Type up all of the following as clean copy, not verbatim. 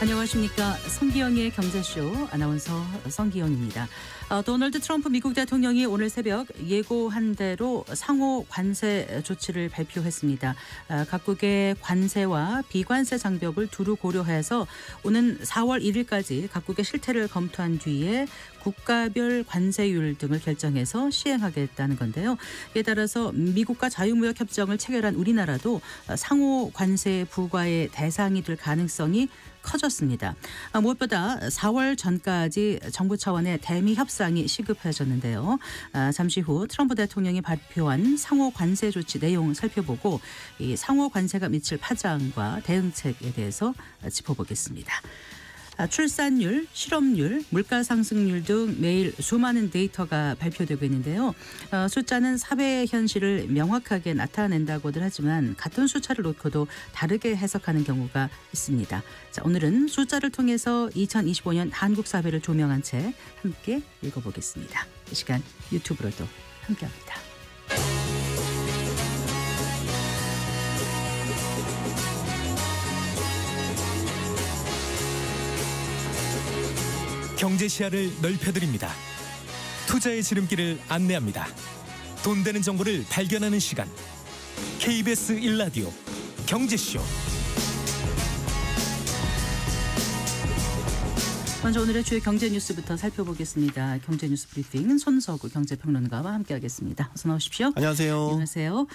안녕하십니까. 성기영의 경제쇼 아나운서 성기영입니다. 도널드 트럼프 미국 대통령이 오늘 새벽 예고한 대로 상호 관세 조치를 발표했습니다. 각국의 관세와 비관세 장벽을 두루 고려해서 오는 4월 1일까지 각국의 실태를 검토한 뒤에 국가별 관세율 등을 결정해서 시행하겠다는 건데요. 이에 따라서 미국과 자유무역 협정을 체결한 우리나라도 상호 관세 부과의 대상이 될 가능성이 커졌습니다. 무엇보다 4월 전까지 정부 차원의 대미 협상이 시급해졌는데요. 잠시 후 트럼프 대통령이 발표한 상호 관세 조치 내용 살펴보고 이 상호 관세가 미칠 파장과 대응책에 대해서 짚어보겠습니다. 출산율, 실업률, 물가 상승률 등 매일 수많은 데이터가 발표되고 있는데요. 숫자는 사회의 현실을 명확하게 나타낸다고들 하지만 같은 숫자를 놓고도 다르게 해석하는 경우가 있습니다. 자, 오늘은 숫자를 통해서 2025년 한국 사회를 조명한 책 함께 읽어보겠습니다. 이 시간 유튜브로도 함께합니다. 경제 시야를 넓혀드립니다. 투자의 지름길을 안내합니다. 돈 되는 정보를 발견하는 시간. KBS 1라디오 경제쇼. 먼저 오늘의 주요 경제 뉴스부터 살펴보겠습니다. 경제 뉴스 브리핑 손석우 경제평론가와 함께하겠습니다. 어서 나오십시오. 안녕하세요. 안녕하세요.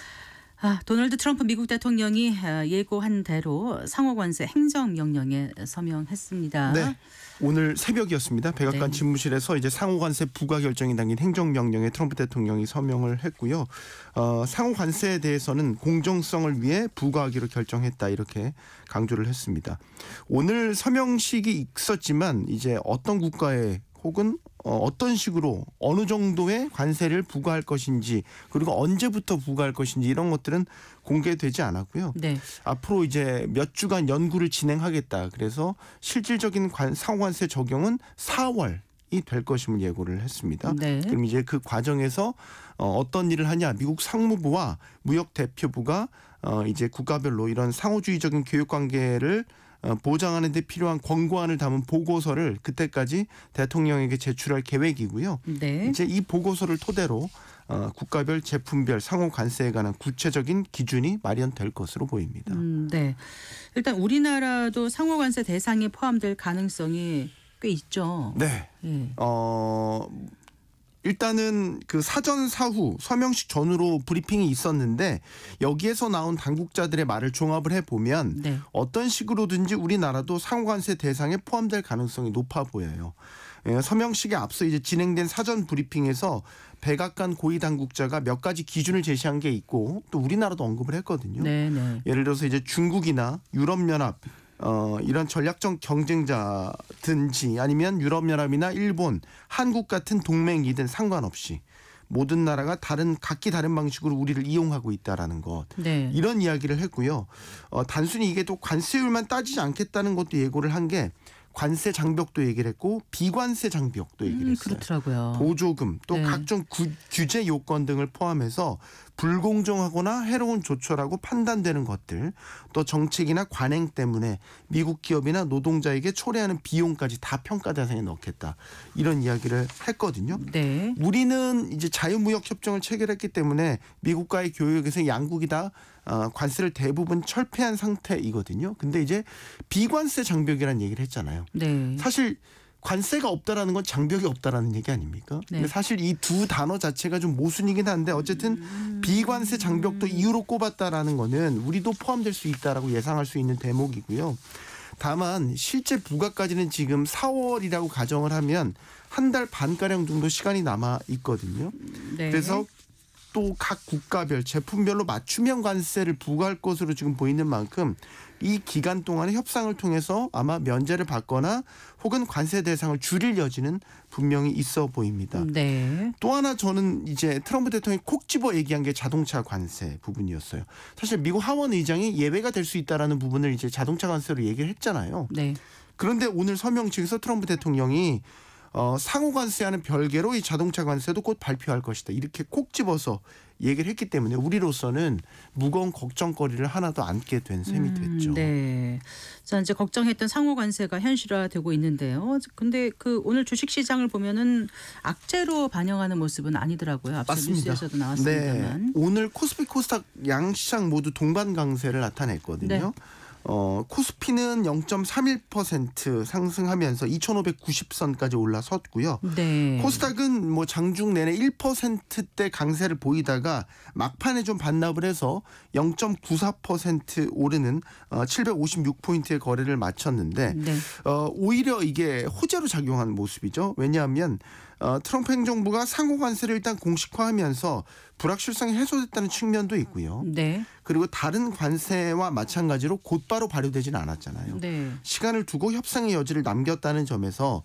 도널드 트럼프 미국 대통령이 예고한 대로 상호관세 행정명령에 서명했습니다. 네, 오늘 새벽이었습니다. 백악관 네. 집무실에서 이제 상호관세 부과 결정이 담긴 행정명령에 트럼프 대통령이 서명을 했고요. 상호관세에 대해서는 공정성을 위해 부과하기로 결정했다 이렇게 강조를 했습니다. 오늘 서명식이 있었지만 이제 어떤 국가에 혹은 어떤 식으로 어느 정도의 관세를 부과할 것인지 그리고 언제부터 부과할 것인지 이런 것들은 공개되지 않았고요. 네. 앞으로 이제 몇 주간 연구를 진행하겠다. 그래서 실질적인 상호관세 적용은 4월이 될 것임을 예고를 했습니다. 네. 그럼 이제 그 과정에서 어떤 일을 하냐? 미국 상무부와 무역대표부가 이제 국가별로 이런 상호주의적인 교육관계를 보장하는 데 필요한 권고안을 담은 보고서를 그때까지 대통령에게 제출할 계획이고요. 네. 이제 이 보고서를 토대로 국가별 제품별 상호 관세에 관한 구체적인 기준이 마련될 것으로 보입니다. 네. 일단 우리나라도 상호 관세 대상에 포함될 가능성이 꽤 있죠. 네. 예. 일단은 그 사전 사후 서명식 전후로 브리핑이 있었는데 여기에서 나온 당국자들의 말을 종합을 해보면 네. 어떤 식으로든지 우리나라도 상호관세 대상에 포함될 가능성이 높아 보여요. 서명식에 앞서 이제 진행된 사전 브리핑에서 백악관 고위 당국자가 몇 가지 기준을 제시한 게 있고 또 우리나라도 언급을 했거든요. 네, 네. 예를 들어서 이제 중국이나 유럽연합 이런 전략적 경쟁자든지 아니면 유럽연합이나 일본, 한국 같은 동맹이든 상관없이 모든 나라가 각기 다른 방식으로 우리를 이용하고 있다라는 것. 네. 이런 이야기를 했고요. 단순히 이게 또 관세율만 따지지 않겠다는 것도 예고를 한 게 관세 장벽도 얘기를 했고 비관세 장벽도 얘기를 했어요. 그렇더라고요. 보조금 또 네. 각종 규제 요건 등을 포함해서 불공정하거나 해로운 조처라고 판단되는 것들 또 정책이나 관행 때문에 미국 기업이나 노동자에게 초래하는 비용까지 다 평가 대상에 넣겠다. 이런 이야기를 했거든요. 네. 우리는 이제 자유무역 협정을 체결했기 때문에 미국과의 교역에서 양국이 다 관세를 대부분 철폐한 상태이거든요. 근데 이제 비관세 장벽이라는 얘기를 했잖아요. 네. 사실 관세가 없다라는 건 장벽이 없다라는 얘기 아닙니까? 네. 근데 사실 이 두 단어 자체가 좀 모순이긴 한데 어쨌든 비관세 장벽도 이유로 꼽았다라는 거는 우리도 포함될 수 있다라고 예상할 수 있는 대목이고요. 다만 실제 부과까지는 지금 4월이라고 가정을 하면 한 달 반가량 정도 시간이 남아 있거든요. 네. 그래서 또 각 국가별 제품별로 맞춤형 관세를 부과할 것으로 지금 보이는 만큼 이 기간 동안에 협상을 통해서 아마 면제를 받거나 혹은 관세 대상을 줄일 여지는 분명히 있어 보입니다. 네. 또 하나 저는 이제 트럼프 대통령이 콕 집어 얘기한 게 자동차 관세 부분이었어요. 사실 미국 하원 의장이 예외가 될 수 있다라는 부분을 이제 자동차 관세로 얘기를 했잖아요. 네. 그런데 오늘 서명식에서 트럼프 대통령이 상호 관세와는 별개로 이 자동차 관세도 곧 발표할 것이다. 이렇게 콕 집어서 얘기를 했기 때문에 우리로서는 무거운 걱정거리를 하나도 안게 된 셈이 됐죠. 네. 자, 이제 걱정했던 상호 관세가 현실화되고 있는데요. 근데 그 오늘 주식 시장을 보면은 악재로 반영하는 모습은 아니더라고요. 앞서 맞습니다. 뉴스에서도 나왔습니다만. 네. 오늘 코스피 코스닥 양시장 모두 동반 강세를 나타냈거든요. 네. 코스피는 0.31% 상승하면서 2,590선까지 올라섰고요. 네. 코스닥은 뭐 장중 내내 1%대 강세를 보이다가 막판에 좀 반납을 해서 0.94% 오르는 756포인트의 거래를 마쳤는데 네. 오히려 이게 호재로 작용한 모습이죠. 왜냐하면 트럼프 행정부가 상호 관세를 일단 공식화하면서 불확실성이 해소됐다는 측면도 있고요. 네. 그리고 다른 관세와 마찬가지로 곧바로 발효되지는 않았잖아요. 네. 시간을 두고 협상의 여지를 남겼다는 점에서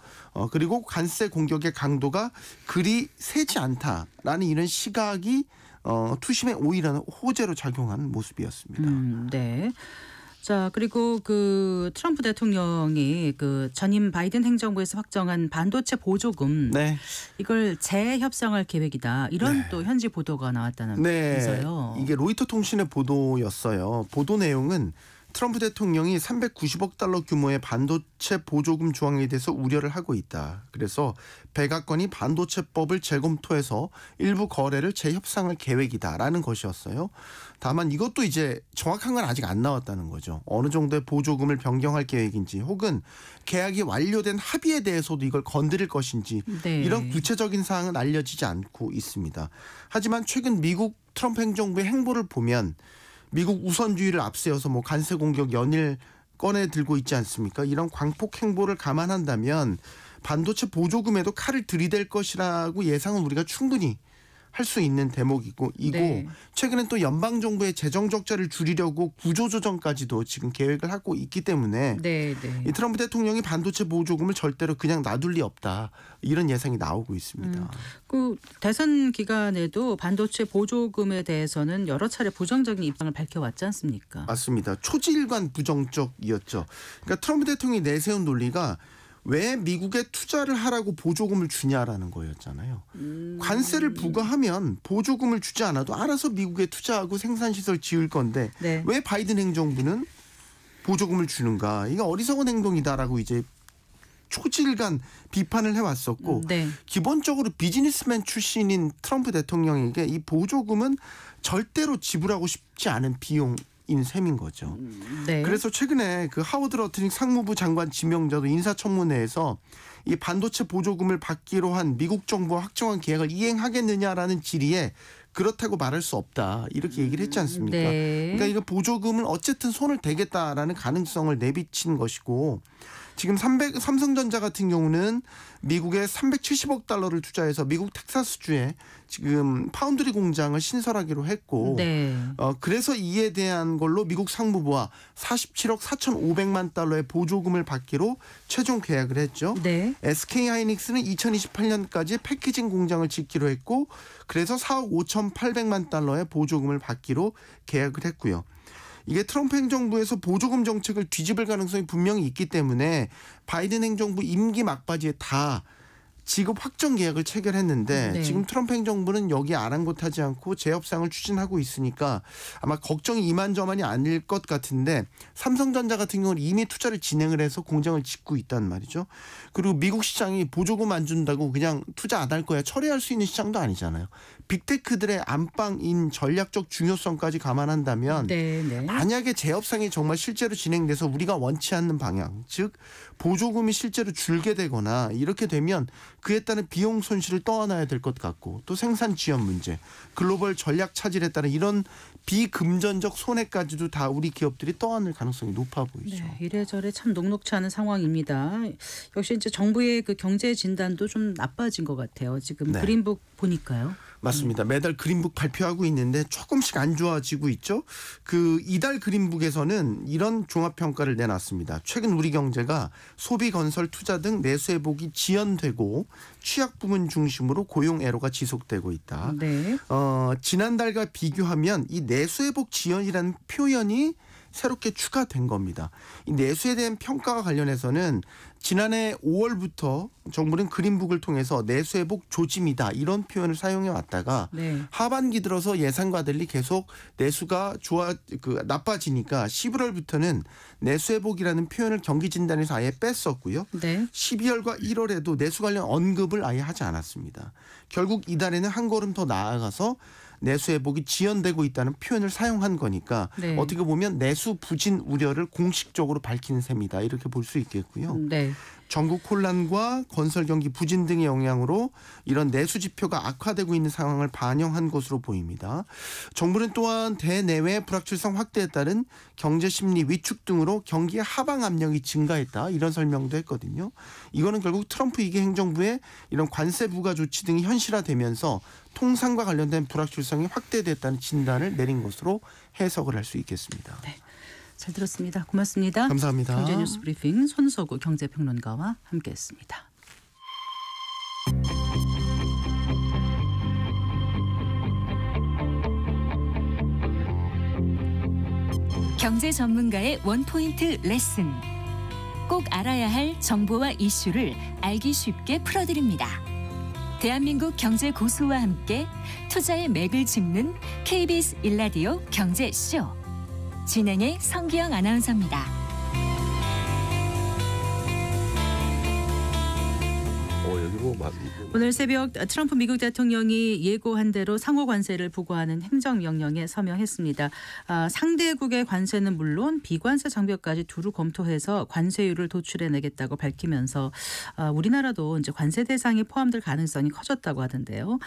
그리고 관세 공격의 강도가 그리 세지 않다라는 이런 시각이 투심에 오히려 호재로 작용한 모습이었습니다. 네. 자, 그리고 그 트럼프 대통령이 그 전임 바이든 행정부에서 확정한 반도체 보조금 네. 이걸 재협상할 계획이다. 이런 또 현지 보도가 나왔다는 면서요. 이게 로이터 통신의 보도였어요. 보도 내용은 트럼프 대통령이 390억 달러 규모의 반도체 보조금 조항에 대해서 우려를 하고 있다. 그래서 백악관이 반도체법을 재검토해서 일부 거래를 재협상할 계획이다라는 것이었어요. 다만 이것도 이제 정확한 건 아직 안 나왔다는 거죠. 어느 정도의 보조금을 변경할 계획인지 혹은 계약이 완료된 합의에 대해서도 이걸 건드릴 것인지 네. 이런 구체적인 사항은 알려지지 않고 있습니다. 하지만 최근 미국 트럼프 행정부의 행보를 보면 미국 우선주의를 앞세워서 뭐 관세 공격 연일 꺼내 들고 있지 않습니까? 이런 광폭 행보를 감안한다면 반도체 보조금에도 칼을 들이댈 것이라고 예상은 우리가 충분히 할 수 있는 대목이고 네. 최근에 또 연방 정부의 재정 적자를 줄이려고 구조조정까지도 지금 계획을 하고 있기 때문에 네. 이 트럼프 대통령이 반도체 보조금을 절대로 그냥 놔둘 리 없다 이런 예상이 나오고 있습니다. 그 대선 기간에도 반도체 보조금에 대해서는 여러 차례 부정적인 입장을 밝혀왔지 않습니까? 맞습니다. 초지일관 부정적이었죠. 그러니까 트럼프 대통령이 내세운 논리가 왜 미국에 투자를 하라고 보조금을 주냐라는 거였잖아요. 관세를 부과하면 보조금을 주지 않아도 알아서 미국에 투자하고 생산시설 지을 건데 네. 왜 바이든 행정부는 보조금을 주는가. 이게 어리석은 행동이다라고 이제 초질간 비판을 해왔었고 네. 기본적으로 비즈니스맨 출신인 트럼프 대통령에게 이 보조금은 절대로 지불하고 싶지 않은 비용인 셈인 거죠. 네. 그래서 최근에 그 하워드 러트닉 상무부 장관 지명자도 인사청문회에서 이 반도체 보조금을 받기로 한 미국 정부와 확정한 계약을 이행하겠느냐라는 질의에 그렇다고 말할 수 없다 이렇게 얘기를 했지 않습니까? 네. 그러니까 이거 보조금을 어쨌든 손을 대겠다라는 가능성을 내비친 것이고 지금 삼성전자 같은 경우는 미국에 370억 달러를 투자해서 미국 텍사스주에 지금 파운드리 공장을 신설하기로 했고 네. 그래서 이에 대한 걸로 미국 상무부와 47억 4,500만 달러의 보조금을 받기로 최종 계약을 했죠. 네. SK하이닉스는 2028년까지 패키징 공장을 짓기로 했고 그래서 4억 5,800만 달러의 보조금을 받기로 계약을 했고요. 이게 트럼프 행정부에서 보조금 정책을 뒤집을 가능성이 분명히 있기 때문에 바이든 행정부 임기 막바지에 다 지급 확정 계약을 체결했는데 네. 지금 트럼프 행정부는 여기에 아랑곳하지 않고 재협상을 추진하고 있으니까 아마 걱정이 이만저만이 아닐 것 같은데 삼성전자 같은 경우는 이미 투자를 진행을 해서 공장을 짓고 있단 말이죠. 그리고 미국 시장이 보조금 안 준다고 그냥 투자 안 할 거야 철회할 수 있는 시장도 아니잖아요. 빅테크들의 안방인 전략적 중요성까지 감안한다면 네. 네. 만약에 재협상이 정말 실제로 진행돼서 우리가 원치 않는 방향 즉 보조금이 실제로 줄게 되거나 이렇게 되면 그에 따른 비용 손실을 떠안아야 될 것 같고 또 생산 지연 문제 글로벌 전략 차질에 따른 이런 비금전적 손해까지도 다 우리 기업들이 떠안을 가능성이 높아 보이죠. 네, 이래저래 참 녹록치 않은 상황입니다. 역시 이제 정부의 그 경제 진단도 좀 나빠진 것 같아요. 지금 네. 그린북 보니까요. 맞습니다. 매달 그린북 발표하고 있는데 조금씩 안 좋아지고 있죠. 그 이달 그린북에서는 이런 종합평가를 내놨습니다. 최근 우리 경제가 소비, 건설, 투자 등 내수 회복이 지연되고 취약 부문 중심으로 고용 애로가 지속되고 있다. 네. 지난달과 비교하면 이 내수 회복 지연이라는 표현이 새롭게 추가된 겁니다. 이 내수에 대한 평가와 관련해서는 지난해 5월부터 정부는 그린북을 통해서 내수회복 조짐이다 이런 표현을 사용해 왔다가 네. 하반기 들어서 예상과 달리 계속 내수가 나빠지니까 11월부터는 내수회복이라는 표현을 경기진단에서 아예 뺐었고요. 네. 12월과 1월에도 내수 관련 언급을 아예 하지 않았습니다. 결국 이달에는 한 걸음 더 나아가서 내수회복이 지연되고 있다는 표현을 사용한 거니까 네. 어떻게 보면 내수 부진 우려를 공식적으로 밝히는 셈이다 이렇게 볼 수 있겠고요. 네. 전국 혼란과 건설 경기 부진 등의 영향으로 이런 내수 지표가 악화되고 있는 상황을 반영한 것으로 보입니다. 정부는 또한 대내외 불확실성 확대에 따른 경제 심리 위축 등으로 경기의 하방 압력이 증가했다 이런 설명도 했거든요. 이거는 결국 트럼프 2기 행정부의 이런 관세 부과 조치 등이 현실화되면서 통상과 관련된 불확실성이 확대됐다는 진단을 내린 것으로 해석을 할 수 있겠습니다. 네. 잘 들었습니다. 고맙습니다. 감사합니다. 경제뉴스 브리핑 손석우 경제평론가와 함께했습니다. 경제 전문가의 원포인트 레슨. 꼭 알아야 할 정보와 이슈를 알기 쉽게 풀어드립니다. 대한민국 경제 고수와 함께 투자의 맥을 짚는 KBS 일라디오 경제쇼. 진행의 성기영 아나운서입니다. 오늘 새벽 트럼프 미국 대통령이 예고한 대로 상호 관세를 부과하는 행정명령에 서명했습니다. 상대국의 관세는 물론 비관세 장벽까지 두루 검토해서 관세율을 도출해내겠다고 밝히면서 우리나라도 이제 관세 대상에 포함될 가능성이 커졌다고 하던데요.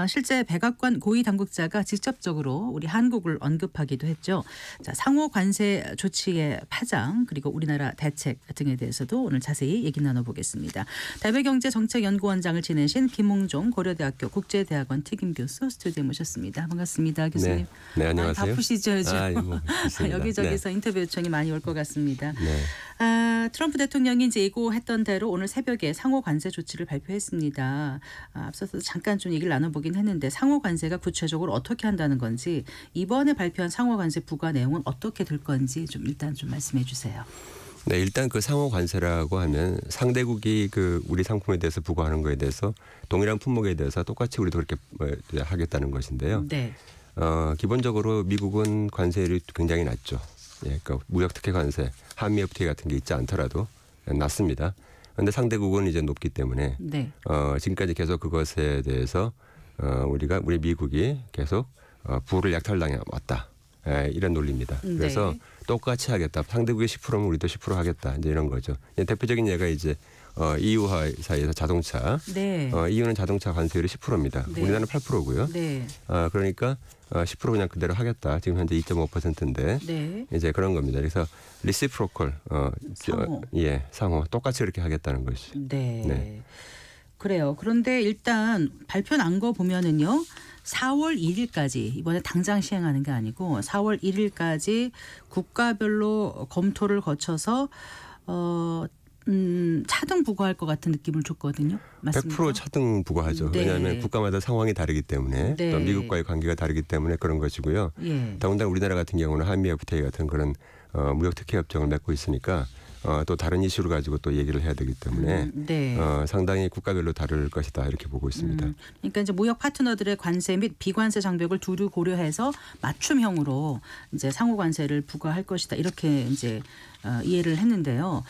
실제 백악관 고위 당국자가 직접적으로 우리 한국을 언급하기도 했죠. 자, 상호 관세 조치의 파장 그리고 우리나라 대책 등에 대해서도 오늘 자세히 얘기 나눠보겠습니다. 대외경제정책연구원장을 지내신 김홍종 고려대학교 국제대학원 특임 교수 스튜디오에 모셨습니다. 반갑습니다, 교수님. 네, 안녕하세요. 바쁘시죠, 요즘? 여기저기서 네. 인터뷰 요청이 많이 올 것 같습니다. 네. 트럼프 대통령이 이제 예고했던 대로 오늘 새벽에 상호 관세 조치를 발표했습니다. 앞서서 잠깐 좀 얘기를 나눠보긴 했는데 상호 관세가 구체적으로 어떻게 한다는 건지 이번에 발표한 상호 관세 부과 내용은 어떻게 될 건지 좀 일단 좀 말씀해 주세요. 네, 일단 그 상호 관세라고 하면 상대국이 그 우리 상품에 대해서 부과하는 거에 대해서 동일한 품목에 대해서 똑같이 우리도 그렇게 하겠다는 것인데요. 네. 기본적으로 미국은 관세율이 굉장히 낮죠. 예, 그러니까 무역 특혜 관세, 한미 FTA 같은 게 있지 않더라도 낮습니다. 그런데 상대국은 이제 높기 때문에 네. 지금까지 계속 그것에 대해서 우리 미국이 계속 부를 약탈당해 왔다. 이런 논리입니다. 그래서 네. 똑같이 하겠다. 상대국이 10%면 우리도 10% 하겠다. 이제 이런 거죠. 대표적인 예가 이제 EU 사이에서 자동차. 네. EU는 자동차 관세율이 10%입니다. 네. 우리나라는 8%고요. 네. 그러니까 10% 그냥 그대로 하겠다. 지금 현재 2.5%인데 네. 이제 그런 겁니다. 그래서 리시프로컬 상호. 상호 똑같이 그렇게 하겠다는 것이. 네. 네. 그래요. 그런데 일단 발표 난 거 보면은요. 4월 1일까지 이번에 당장 시행하는 게 아니고 4월 1일까지 국가별로 검토를 거쳐서 차등 부과할 것 같은 느낌을 줬거든요. 맞습니까? 100% 차등 부과하죠. 네. 왜냐하면 국가마다 상황이 다르기 때문에 네. 또 미국과의 관계가 다르기 때문에 그런 것이고요. 예. 더군다나 우리나라 같은 경우는 한미 FTA 같은 그런 무역 특혜 협정을 맺고 있으니까 또 다른 이슈를 가지고 또 얘기를 해야 되기 때문에 네. 상당히 국가별로 다를 것이다 이렇게 보고 있습니다. 그러니까 이제 무역 파트너들의 관세 및 비관세 장벽을 두루 고려해서 맞춤형으로 이제 상호 관세를 부과할 것이다 이렇게 이제 이해를 했는데요.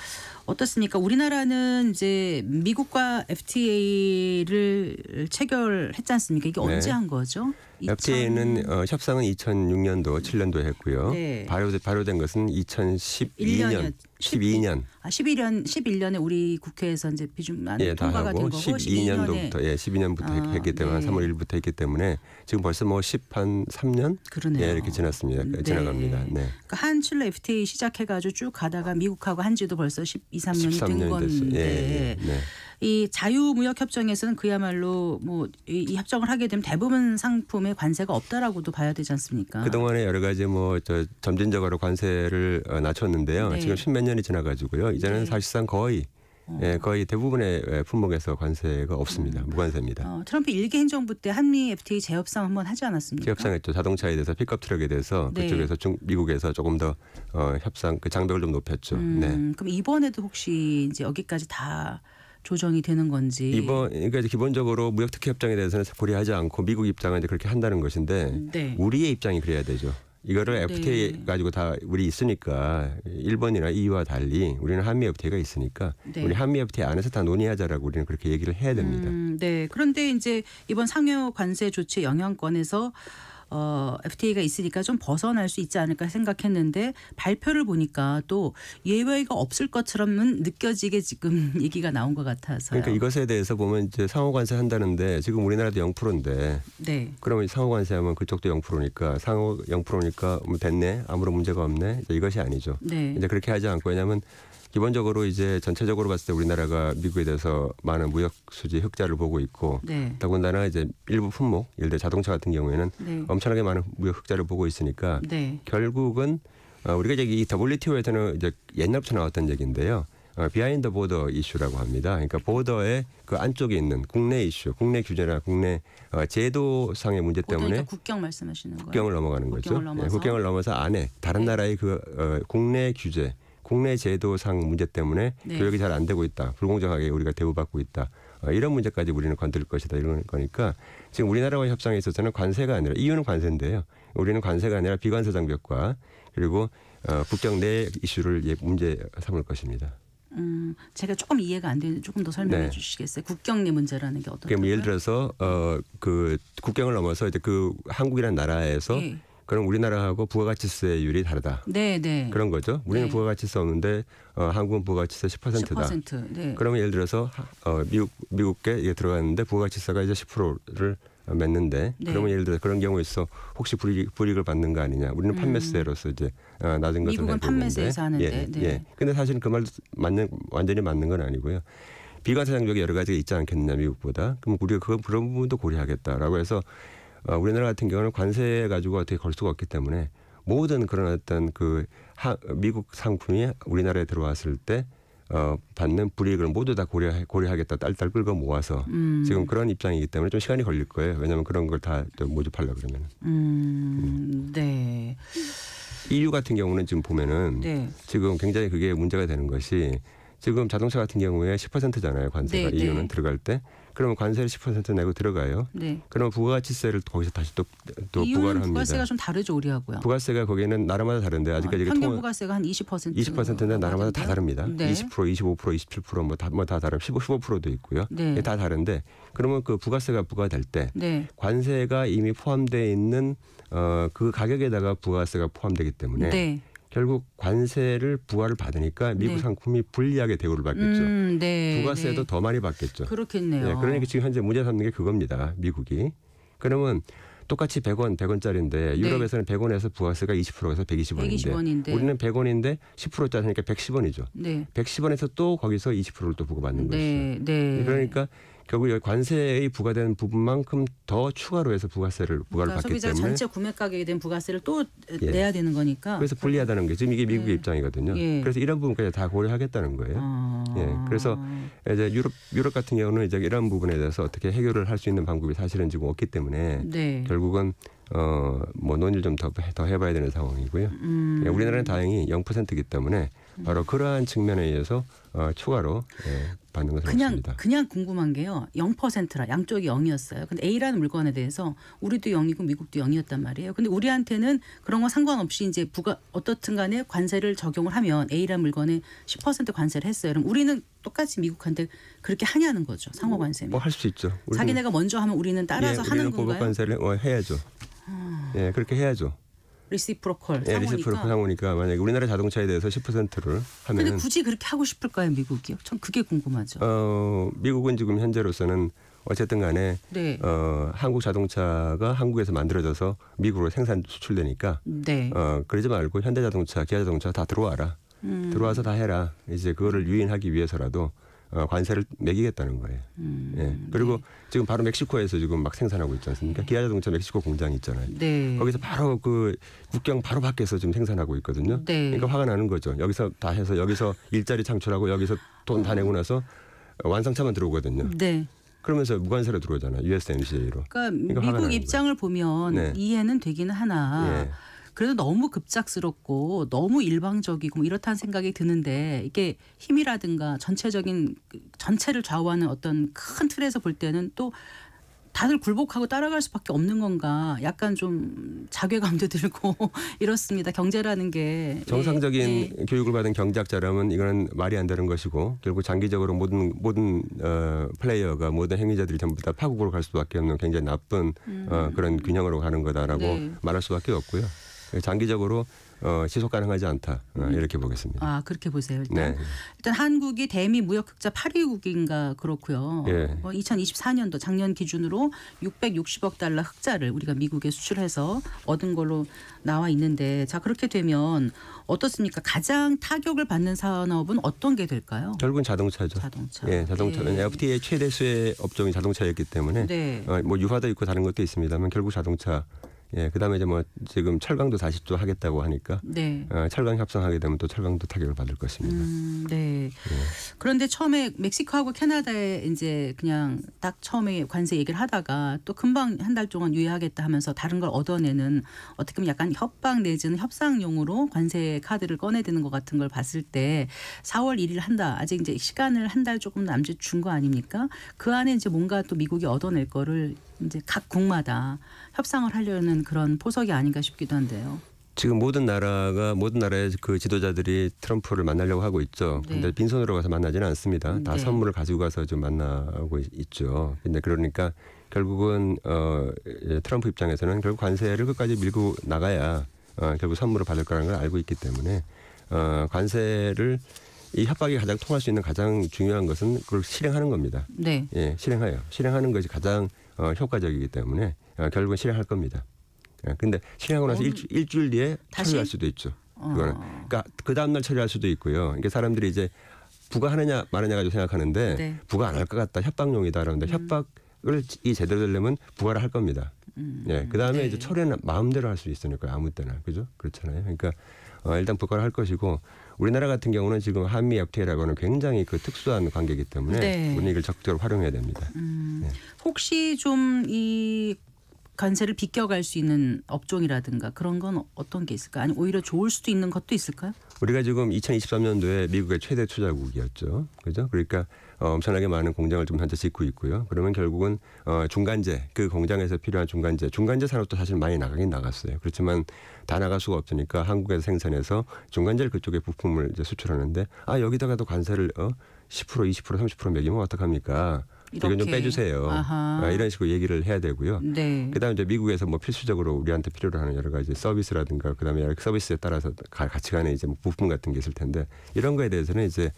어떻습니까? 우리나라는 이제 미국과 FTA를 체결했지 않습니까? 이게 네. 언제 한 거죠? FTA는 협상은 2006년도, 7년도에 했고요. 네. 발효된 것은 2012년, 12년. 11년에 우리 국회에서 이제 비준안 다 통과가 된 하고 거고 12년도부터 12년부터 했기 때문에 네. 3월 1일부터 했기 때문에 지금 벌써 뭐 3년 그러네요. 이렇게 지났습니다. 네. 지나갑니다. 네. 그러니까 한칠로 FTA 시작해가지고 쭉 가다가 미국하고 한지도 벌써 12, 13년이 된 13년이 건데 됐어요. 예. 네. 이 자유무역협정에서는 그야말로 뭐 이 협정을 하게 되면 대부분 상품에 관세가 없다라고도 봐야 되지 않습니까? 그동안에 여러 가지 점진적으로 관세를 낮췄는데요. 네. 지금 십몇 년이 지나가지고요. 이제는 네. 사실상 거의 예, 거의 대부분의 품목에서 관세가 없습니다. 무관세입니다. 트럼프 1기 행정부 때 한미 FTA 재협상 한번 하지 않았습니까? 재협상했죠. 자동차에 대해서 픽업 트럭에 대해서 네. 그쪽에서 미국에서 조금 더 협상 그 장벽을 좀 높였죠. 네. 그럼 이번에도 혹시 이제 여기까지 다 조정이 되는 건지. 그러니까 이제 기본적으로 무역 특혜 협정에 대해서는 고려하지 않고 미국 입장은 이제 그렇게 한다는 것인데 네. 우리의 입장이 그래야 되죠. 이거를 FTA 가지고 다 우리 있으니까 일본이나 EU와 달리 우리는 한미 FTA가 있으니까 네. 우리 한미 FTA 안에서 다 논의하자라고 우리는 그렇게 얘기를 해야 됩니다. 네. 그런데 이제 이번 상호 관세 조치 영향권에서 FTA가 있으니까 좀 벗어날 수 있지 않을까 생각했는데 발표를 보니까 또 예외가 없을 것처럼은 느껴지게 지금 얘기가 나온 것 같아서요. 그러니까 이것에 대해서 보면 이제 상호 관세 한다는데 지금 우리나라도 0%인데 네. 그러면 상호 관세하면 그쪽도 0%니까 상호 0%니까 뭐 됐네 아무런 문제가 없네 이것이 아니죠. 네. 이제 그렇게 하지 않고 왜냐하면 기본적으로 이제 전체적으로 봤을 때 우리나라가 미국에 대해서 많은 무역 수지 흑자를 보고 있고 네. 더군다나 이제 일부 품목 예를 들어 자동차 같은 경우에는 네. 엄청나게 많은 무역 흑자를 보고 있으니까 네. 결국은 우리가 이제 이 WTO에서는 이제 옛날부터 나왔던 얘기인데요. 비하인드 보더 이슈라고 합니다. 그러니까 보더의 그 안쪽에 있는 국내 이슈, 국내 규제나 국내 제도상의 문제 때문에 그러니까 국경 말씀하시는 거예요. 국경을 넘어가는 국경을 거죠. 넘어서. 국경을 넘어서 안에 다른 네. 나라의 그 국내 규제, 국내 제도상 문제 때문에 네. 교역이 잘 안 되고 있다. 불공정하게 우리가 대우받고 있다. 이런 문제까지 우리는 건드릴 것이다. 이런 거니까 지금 우리나라와 협상에 있어서는 관세가 아니라 EU는 관세인데요. 우리는 관세가 아니라 비관세 장벽과 그리고 국경 내 이슈를 문제 삼을 것입니다. 제가 조금 이해가 안 되는데 조금 더 설명해 네. 주시겠어요? 국경 내 문제라는 게 어떤 그러니까 거예요? 예를 들어서 그 국경을 넘어서 이제 그 한국이라는 나라에서 예. 그럼 우리나라하고 부가가치세율이 다르다. 네, 네. 그런 거죠. 우리는 네. 부가가치세 없는데 한국은 부가가치세 10%다. 10%. 네. 그러면 예를 들어서 미국에 이게 들어갔는데 부가가치세가 이제 10%를 맺는데 네. 그러면 예를 들어 그런 경우에 있어 혹시 불이익을 받는 거 아니냐. 우리는 판매세로서 이제 낮은 것을 미국은 내고 판매세에서 하는데. 예, 네. 예. 근데 사실은 그 말도 완전히 맞는 건 아니고요. 비관세 장벽이 여러 가지가 있지 않겠느냐 미국보다. 그럼 우리가 그런 부분도 고려하겠다라고 해서 우리나라 같은 경우는 관세 가지고 어떻게 걸 수가 없기 때문에 모든 그런 어떤 그 미국 상품이 우리나라에 들어왔을 때 받는 불이익을 모두 다 고려하겠다 딸딸 끌고 모아서 지금 그런 입장이기 때문에 좀 시간이 걸릴 거예요. 왜냐하면 그런 걸 다 모집하려고 그러면. 네. EU 같은 경우는 지금 보면은 네. 지금 굉장히 그게 문제가 되는 것이 지금 자동차 같은 경우에 10%잖아요. 관세가 네, EU는 네. 들어갈 때. 그러면 관세를 10% 내고 들어가요. 네. 그러면 부가가치세를 거기서 다시 또 부과를 이유는 합니다. 부가세가 좀 다르죠, 우리하고요. 부가세가 거기는 나라마다 다른데 아직까지 평균 부가세가 한 20%. 20%인데 나라마다 다 다릅니다. 네. 20%, 25%, 27% 뭐 다 다른 15%도 있고요. 네. 다 다른데 그러면 그 부가세가 부과될 때 네. 관세가 이미 포함되어 있는 그 가격에다가 부가세가 포함되기 때문에 네. 결국 관세를 부과를 받으니까 미국 네. 상품이 불리하게 대우를 받겠죠. 네. 부가세도 네. 더 많이 받겠죠. 그렇겠네요. 예, 그러니까 지금 현재 문제 삼는 게 그겁니다. 미국이. 그러면 똑같이 100원짜리인데 유럽에서는 100원에서 부가세가 20%에서 120원인데 120원인데. 우리는 100원인데 10%짜리니까 110원이죠. 네. 110원에서 또 거기서 20%를 또 부과받는 것이죠. 네. 네. 그러니까 결국 여기 관세의 부과되는 부분만큼 더 추가로 해서 부가를 그러니까 받기 소비자 때문에 전체 구매 가격에 대한 부가세를 또 예. 내야 되는 거니까. 그래서 불리하다는 게 지금 이게 미국의 예. 입장이거든요. 예. 그래서 이런 부분까지 다 고려하겠다는 거예요. 예. 그래서 이제 유럽 같은 경우는 이제 이런 부분에 대해서 어떻게 해결을 할 수 있는 방법이 사실은 지금 없기 때문에 네. 결국은 뭐 논의를 좀 더 해봐야 되는 상황이고요. 예, 우리나라는 다행히 0%이기 때문에 바로 그러한 측면에 의해서 추가로 받는 것은 없습니다. 그냥 궁금한 게요. 0%라 양쪽이 0이었어요. 근데 A라는 물건에 대해서 우리도 0이고 미국도 0이었단 말이에요. 근데 우리한테는 그런 거 상관없이 이제 어떻든 간에 관세를 적용을 하면 A라는 물건에 10% 관세를 했어요. 그럼 우리는 똑같이 미국한테 그렇게 하냐는 거죠. 상호 관세는. 뭐 할 수 있죠. 자기네가 먼저 하면 우리는 따라서 하는 우리는 건가요? 보복 관세를 해야죠. 예, 그렇게 해야죠. 리시프로컬 예, 상호니까. 리시프로컬 상호니까 만약에 우리나라 자동차에 대해서 10%를 근데 하면은 굳이 그렇게 하고 싶을까요, 미국이요? 전 그게 궁금하죠. 미국은 지금 현재로서는 어쨌든 간에 네. 한국 자동차가 한국에서 만들어져서 미국으로 생산 수출되니까 네. 그러지 말고 현대자동차, 기아자동차 다 들어와라. 들어와서 다 해라. 이제 그거를 유인하기 위해서라도 관세를 매기겠다는 거예요. 예. 그리고 네. 지금 바로 멕시코에서 지금 막 생산하고 있지 않습니까? 기아 자동차 멕시코 공장이 있잖아요. 네. 거기서 바로 그 국경 바로 밖에서 지금 생산하고 있거든요. 네. 그러니까 화가 나는 거죠. 여기서 다 해서 여기서 일자리 창출하고 여기서 돈 다 내고 나서 완성차만 들어오거든요. 네. 그러면서 무관세로 들어오잖아요. USMCA로. 그러니까 미국 입장을 보면 네. 이해는 되기는 하나 예. 그래도 너무 급작스럽고 너무 일방적이고 뭐 이렇다는 생각이 드는데 이게 힘이라든가 전체적인 전체를 좌우하는 어떤 큰 틀에서 볼 때는 또 다들 굴복하고 따라갈 수밖에 없는 건가 약간 좀 자괴감도 들고 이렇습니다. 경제라는 게 정상적인 교육을 받은 경제학자라면 이거는 말이 안 되는 것이고 결국 장기적으로 모든 플레이어가 모든 행위자들이 전부 다 파국으로 갈 수밖에 없는 굉장히 나쁜 그런 균형으로 가는 거다라고 네. 말할 수밖에 없고요. 장기적으로 지속 가능하지 않다 이렇게 보겠습니다. 아 그렇게 보세요. 네. 일단 한국이 대미 무역 흑자 8위국인가 그렇고요. 예. 2024년도 작년 기준으로 660억 달러 흑자를 우리가 미국에 수출해서 얻은 걸로 나와 있는데 자 그렇게 되면 어떻습니까? 가장 타격을 받는 산업은 어떤 게 될까요? 결국은 자동차죠. 자동차. 예, 자동차는 네. FTA 최대 수혜 업종이 자동차였기 때문에 네. 뭐 유화도 있고 다른 것도 있습니다만 결국 자동차. 예, 그다음에 이제 뭐 지금 철강도 다시 또 하겠다고 하니까 네. 철강 협상하게 되면 또 철강도 타격을 받을 것입니다. 네. 예. 그런데 처음에 멕시코하고 캐나다에 이제 그냥 딱 처음에 관세 얘기를 하다가 또 금방 한 달 동안 유예하겠다 하면서 다른 걸 얻어내는 어떻게 보면 약간 협박 내지는 협상용으로 관세 카드를 꺼내드는 것 같은 걸 봤을 때 4월 1일 한다. 아직 이제 시간을 한 달 조금 남짓 준 거 아닙니까? 그 안에 이제 뭔가 또 미국이 얻어낼 거를 이제 각 국마다 협상을 하려는 그런 포석이 아닌가 싶기도 한데요. 지금 모든 나라의 그 지도자들이 트럼프를 만나려고 하고 있죠. 네. 근데 빈손으로 가서 만나지는 않습니다. 다 네. 선물을 가지고 가서 좀 만나고 있죠. 근데 그러니까 결국은 트럼프 입장에서는 결국 관세를 끝까지 밀고 나가야 결국 선물을 받을 거라는 걸 알고 있기 때문에 관세를 이 협박이 가장 통할 수 있는 가장 중요한 것은 그걸 실행하는 겁니다. 네. 예, 실행해요. 실행하는 것이 가장 효과적이기 때문에 결국은 실행할 겁니다. 근데 실행하고 나서 일주일 뒤에 다시? 처리할 수도 있죠. 그거는. 그러니까 그 다음날 처리할 수도 있고요. 이게 사람들이 이제 부과하느냐 마느냐 가지고 생각하는데 네. 부과 안 할 것 같다. 협박용이다. 그런데 협박을 이 제대로 되려면 부과를 할 겁니다. 예, 그 다음에 네. 이제 처리는 마음대로 할 수 있으니까 아무 때나 그죠? 그렇잖아요. 그러니까 일단 부과를 할 것이고 우리나라 같은 경우는 지금 한미 FTA라고 하는 굉장히 그 특수한 관계이기 때문에 네. 우리는 이걸 적극적으로 활용해야 됩니다. 네. 혹시 좀 이 관세를 비껴갈 수 있는 업종이라든가 그런 건 어떤 게 있을까요? 아니 오히려 좋을 수도 있는 것도 있을까요? 우리가 지금 2023년도에 미국의 최대 투자국이었죠. 그죠? 그러니까 엄청나게 많은 공장을 좀 현재 짓고 있고요. 그러면 결국은 중간재, 그 공장에서 필요한 중간재 산업도 사실 많이 나가긴 나갔어요. 그렇지만 다 나갈 수가 없으니까 한국에서 생산해서 중간재를 그쪽에 부품을 이제 수출하는데 여기다가도 관세를 10%, 20%, 30% 매기면 어떡합니까? 이건 좀 빼주세요. 이런 식으로 얘기를 해야 되고요. 네. 그다음에 이제 미국에서 뭐 필수적으로 우리한테 필요로 하는 여러 가지 서비스라든가 그다음에 여러 서비스에 따라서 같이 가는 이제 부품 같은 게 있을 텐데 이런 거에 대해서는 이제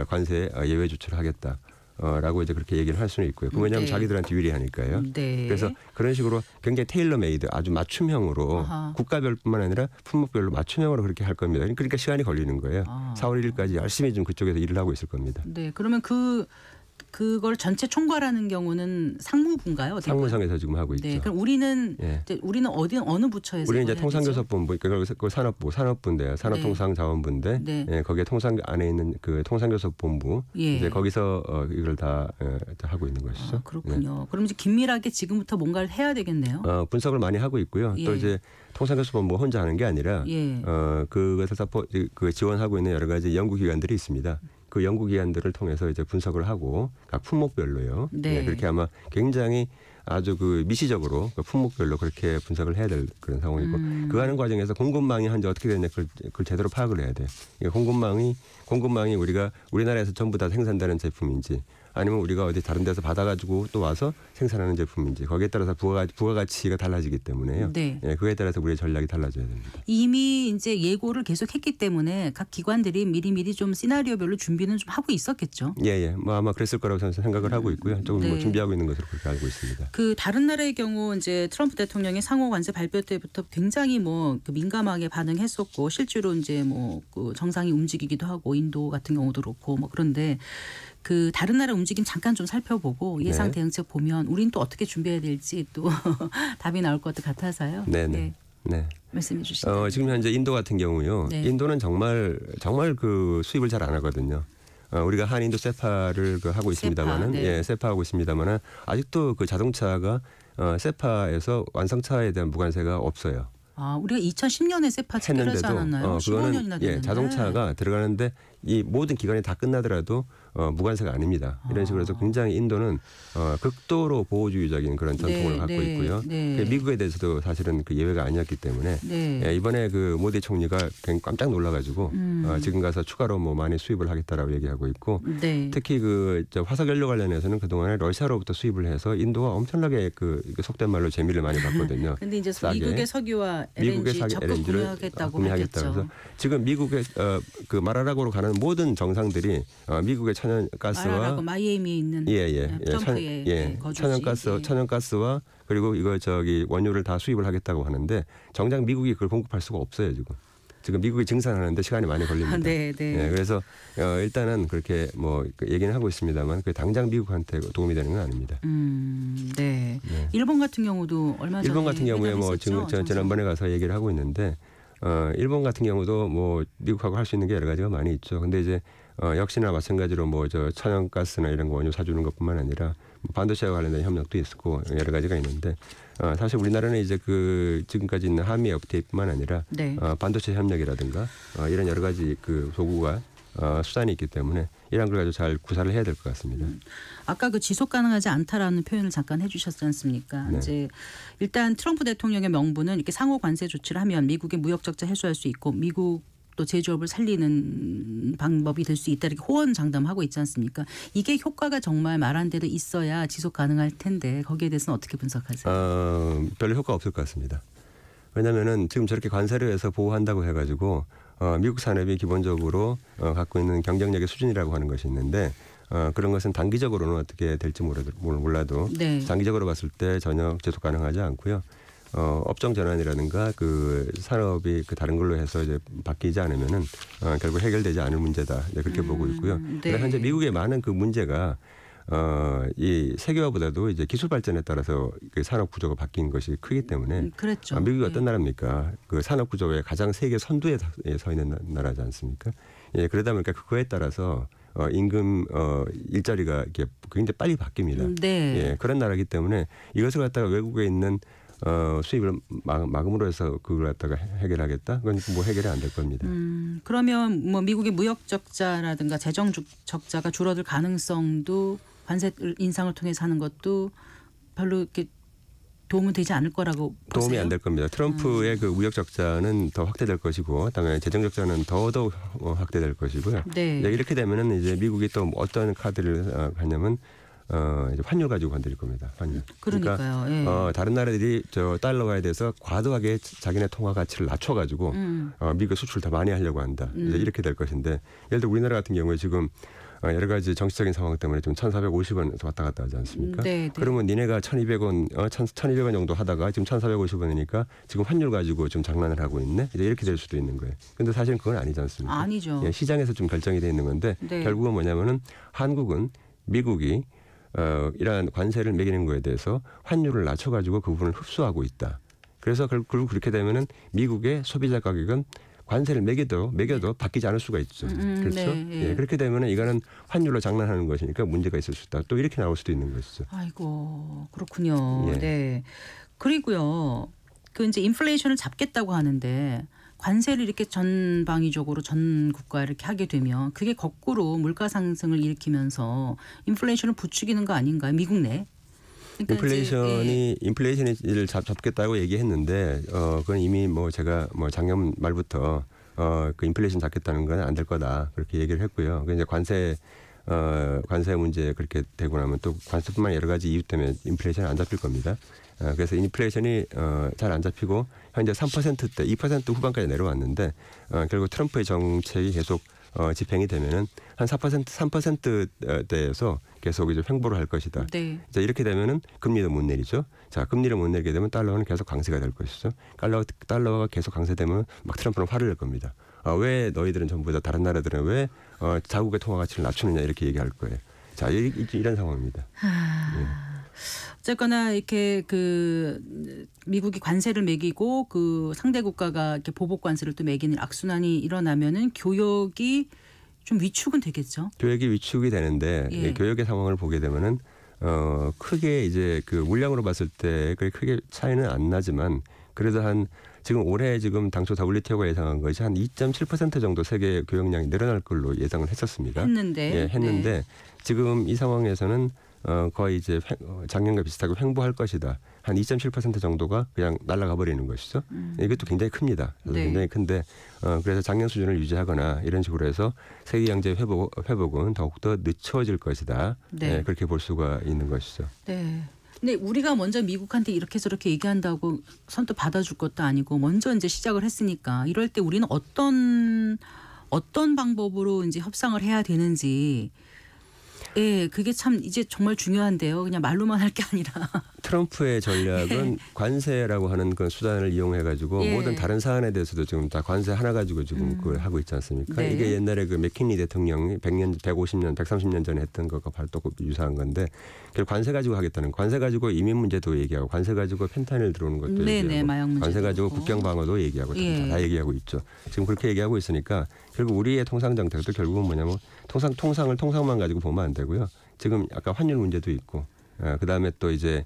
관세 예외 조치를 하겠다. 라고 이제 그렇게 얘기를 할 수는 있고요. 왜냐하면 네. 자기들한테 유리하니까요. 네. 그래서 그런 식으로 굉장히 테일러 메이드 아주 맞춤형으로 국가별뿐만 아니라 품목별로 맞춤형으로 그렇게 할 겁니다. 그러니까 시간이 걸리는 거예요. 4월 1일까지 열심히 좀 그쪽에서 일을 하고 있을 겁니다. 네. 그러면 그걸 전체 총괄하는 경우는 상무부인가요? 어딜까요? 상무성에서 지금 하고 있죠. 네. 그럼 우리는 예. 이제 우리는 어느 부처에서 우리는 이제 해야 되죠? 통상교섭본부, 그러니까 그 산업부인데요. 산업통상자원부인데 네. 예, 거기에 통상 안에 있는 그 통상교섭본부 예. 이제 거기서 이걸 다 하고 있는 것이죠. 그렇군요. 그럼 이제 긴밀하게 지금부터 뭔가를 해야 되겠네요. 분석을 많이 하고 있고요. 예. 또 이제 통상교섭본부 혼자 하는 게 아니라 예. 그것을 그 지원하고 있는 여러 가지 연구기관들이 있습니다. 그 연구기관들을 통해서 이제 분석을 하고 각 품목별로요. 네. 그렇게 아마 굉장히 아주 그 미시적으로 그 품목별로 그렇게 분석을 해야 될 그런 상황이고 그 하는 과정에서 공급망이 현재 어떻게 되냐 그걸 제대로 파악을 해야 돼요. 공급망이 우리나라에서 전부 다 생산되는 제품인지 아니면 우리가 어디 다른 데서 받아가지고 또 와서 생산하는 제품인지 거기에 따라서 부가가치가 달라지기 때문에요. 네. 예, 그에 따라서 우리의 전략이 달라져야 됩니다. 이미 이제 예고를 계속했기 때문에 각 기관들이 미리미리 좀 시나리오별로 준비는 좀 하고 있었겠죠. 예. 뭐 아마 그랬을 거라고 저는 생각을 하고 있고요. 조금 네. 뭐 준비하고 있는 것으로 그렇게 알고 있습니다. 그 다른 나라의 경우 이제 트럼프 대통령의 상호 관세 발표 때부터 굉장히 그 민감하게 반응했었고 실제로 이제 그 정상이 움직이기도 하고 인도 같은 경우도 그렇고 그런데 그 다른 나라 움직임 잠깐 좀 살펴보고 예상 네. 대응책 보면 우린 또 어떻게 준비해야 될지 또 답이 나올 것 같아서요. 네네. 네. 말씀해 주시죠. 지금 현재 인도 같은 경우요. 네. 인도는 정말 그 수입을 잘 안 하거든요. 우리가 한인도 세파를 하고 있습니다만은, 네. 예, 세파하고 있습니다만은 아직도 그 자동차가 세파에서 완성차에 대한 무관세가 없어요. 우리가 2010년에 세파 체결하지 했는데도 않았나요? 15년이나 됐는데. 예, 자동차가 들어가는데 이 모든 기간이 다 끝나더라도 무관세가 아닙니다. 이런 식으로 해서 굉장히 인도는 극도로 보호주의적인 그런 전통을 갖고 있고요. 네. 미국에 대해서도 사실은 그 예외가 아니었기 때문에 네. 예, 이번에 그 모디 총리가 굉장히 깜짝 놀라가지고 지금 가서 추가로 뭐 많이 수입을 하겠다라고 얘기하고 있고 네. 특히 저 화석연료 관련해서는 그동안에 러시아로부터 수입을 해서 인도가 엄청나게 속된 말로 재미를 많이 봤거든요. 그런데 이제 싸게. 미국의 석유와 미국의 LNG 적극 LNG를 구매하겠다고 구매하겠다. 했겠죠. 그래서 지금 미국의 그 마라라고로 가는 모든 정상들이 미국의 천연가스와 마라라고 마이애미에 있는 트럼프의 거주지. 천연가스와 그리고 이거 원유를 다 수입을 하겠다고 하는데 정작 미국이 그걸 공급할 수가 없어요 지금 미국이 증산하는데 시간이 많이 걸립니다. 네. 예, 그래서 일단은 그렇게 뭐 얘기는 하고 있습니다만 그 당장 미국한테 도움이 되는 건 아닙니다. 네. 네. 일본 같은 경우도 얼마 전에 일본 같은 경우에 뭐 회담했었죠, 지금 지난번에 가서 얘기를 하고 있는데 일본 같은 경우도 뭐 미국하고 할 수 있는 게 여러 가지가 많이 있죠. 근데 이제 역시나 마찬가지로 뭐 천연가스나 이런 거 원유 사주는 것뿐만 아니라 뭐 반도체와 관련된 협력도 있고 여러 가지가 있는데 사실 우리나라는 이제 지금까지 있는 한미 FTA뿐만 아니라 네. 반도체 협력이라든가 이런 여러 가지 도구가 수단이 있기 때문에 이런 걸 가지고 잘 구사를 해야 될 것 같습니다. 아까 그 지속 가능하지 않다라는 표현을 잠깐 해주셨지 않습니까? 네. 이제 일단 트럼프 대통령의 명분은 이렇게 상호 관세 조치를 하면 미국의 무역 적자 해소할 수 있고 미국 또 제조업을 살리는 방법이 될 수 있다 이렇게 호언장담하고 있지 않습니까? 이게 효과가 정말 말한 대로 있어야 지속 가능할 텐데 거기에 대해서는 어떻게 분석하세요? 별로 효과 없을 것 같습니다. 왜냐하면은 지금 저렇게 관세를 해서 보호한다고 해가지고 미국 산업이 기본적으로 갖고 있는 경쟁력의 수준이라고 하는 것이 있는데 그런 것은 단기적으로는 어떻게 될지 몰라도 네. 장기적으로 봤을 때 전혀 지속 가능하지 않고요. 업종 전환이라든가 그 산업이 다른 걸로 해서 이제 바뀌지 않으면은 결국 해결되지 않을 문제다. 그렇게 보고 있고요. 네. 현재 미국의 많은 그 문제가 이 세계화보다도 이제 기술 발전에 따라서 그 산업 구조가 바뀐 것이 크기 때문에 그랬죠. 미국이 네. 어떤 나라입니까? 그 산업 구조의 가장 세계 선두에 서 있는 나라지 않습니까? 예, 그러다 보니까 그거에 따라서 임금 일자리가 이렇게 굉장히 빨리 바뀝니다. 네. 예, 그런 나라이기 때문에 이것을 갖다가 외국에 있는 수입을 막음으로 해서 그걸 갖다가 해결하겠다? 그건 뭐 해결이 안 될 겁니다. 그러면 뭐 미국의 무역 적자라든가 재정 적자가 줄어들 가능성도 관세 인상을 통해서 하는 것도 별로 이렇게 도움은 되지 않을 거라고 보세요? 도움이 안 될 겁니다. 트럼프의 그 무역 적자는 더 확대될 것이고, 그다음에 재정 적자는 더더욱 확대될 것이고요. 네. 이렇게 되면은 이제 미국이 또 어떤 카드를 하냐면 이제 환율 가지고 건드릴 겁니다. 환율. 그러니까요. 그러니까 예. 다른 나라들이 달러화에 대해서 과도하게 자기네 통화 가치를 낮춰가지고 미국 수출 더 많이 하려고 한다. 이제 이렇게 될 것인데 예를 들어 우리나라 같은 경우에 지금 여러 가지 정치적인 상황 때문에 지금 1,450원에서 왔다 갔다 하지 않습니까? 네. 그러면 니네가 1,200원, 1,200원 정도 하다가 지금 1,450원이니까 지금 환율 가지고 좀 장난을 하고 있네. 이제 이렇게 될 수도 있는 거예요. 근데 사실은 그건 아니지 않습니까? 아니죠. 예, 시장에서 좀 결정이 돼 있는 건데 네. 결국은 뭐냐면은 한국은 미국이 이러한 관세를 매기는 거에 대해서 환율을 낮춰가지고 그 부분을 흡수하고 있다. 그래서 결국 그렇게 되면은 미국의 소비자 가격은 관세를 매겨도 바뀌지 않을 수가 있죠. 그렇죠? 네, 예. 예, 그렇게 되면은 이거는 환율로 장난하는 것이니까 문제가 있을 수 있다. 또 이렇게 나올 수도 있는 것이죠. 아이고 그렇군요. 예. 네. 그리고요. 그 이제 인플레이션을 잡겠다고 하는데 관세를 이렇게 전방위적으로 전 국가에 이렇게 하게 되면 그게 거꾸로 물가 상승을 일으키면서 인플레이션을 부추기는 거 아닌가요? 미국 내. 그러니까 인플레이션을 잡겠다고 얘기했는데 그건 이미 뭐 제가 뭐 작년 말부터 그 인플레이션 잡겠다는 건 안 될 거다 그렇게 얘기를 했고요. 그 이제 관세 문제 그렇게 되고 나면 또 관세뿐만 여러 가지 이유 때문에 인플레이션이 안 잡힐 겁니다. 그래서 인플레이션이 잘 안 잡히고 현재 3%대 2% 후반까지 내려왔는데 결국 트럼프의 정책이 계속 집행이 되면은 한 4% 3%대에서 계속 이제 횡보를 할 것이다. 네. 자, 이렇게 되면은 금리도 못 내리죠. 자, 금리를 못 내리게 되면 달러는 계속 강세가 될 것이죠. 달러가 계속 강세되면 막 트럼프는 화를 낼 겁니다. 왜 너희들은 전부 다 다른 나라들은 왜 자국의 통화 가치를 낮추느냐 이렇게 얘기할 거예요. 자, 이런 상황입니다. 어쨌거나 이렇게 그 미국이 관세를 매기고 그 상대 국가가 이렇게 보복 관세를 또 매기는 악순환이 일어나면은 교역이 좀 위축은 되겠죠. 교역이 위축이 되는데 예. 교역의 상황을 보게 되면은 크게 이제 그 물량으로 봤을 때 그렇게 크게 차이는 안 나지만 그래도 지금 올해 지금 당초 WTO가 예상한 것이 한 2.7% 정도 세계 교역량이 늘어날 걸로 예상을 했었습니다. 했는데 네. 지금 이 상황에서는 거의 이제 작년과 비슷하게 횡보할 것이다. 한 2.7% 정도가 그냥 날아가 버리는 것이죠. 이것도 굉장히 큽니다. 네. 굉장히 큰데 그래서 작년 수준을 유지하거나 이런 식으로 해서 세계 경제 회복은 더욱더 늦춰질 것이다. 네. 그렇게 볼 수가 있는 것이죠. 네. 근데 우리가 먼저 미국한테 이렇게 저렇게 얘기한다고 선뜻 받아줄 것도 아니고 먼저 이제 시작을 했으니까 이럴 때 우리는 어떤 방법으로 이제 협상을 해야 되는지 예, 그게 참 이제 정말 중요한데요. 그냥 말로만 할 게 아니라. 트럼프의 전략은 관세라고 하는 그 수단을 이용해 가지고 예. 모든 다른 사안에 대해서도 지금 다 관세 하나 가지고 지금 그걸 하고 있지 않습니까? 네. 이게 옛날에 그 맥킨리 대통령이 100년, 150년, 130년 전에 했던 것과 발도 유사한 건데 결국 관세 가지고 하겠다는 관세 가지고 이민 문제도 얘기하고 관세 가지고 펜타닐 들어오는 것도 네네, 얘기하고 마약 문제도 관세 가지고 있고. 국경 방어도 얘기하고 예. 다 얘기하고 있죠. 지금 그렇게 얘기하고 있으니까 결국 우리의 통상 정책도 결국은 뭐냐면 통상만 가지고 보면 안 되고요. 지금 아까 환율 문제도 있고 그다음에 또 이제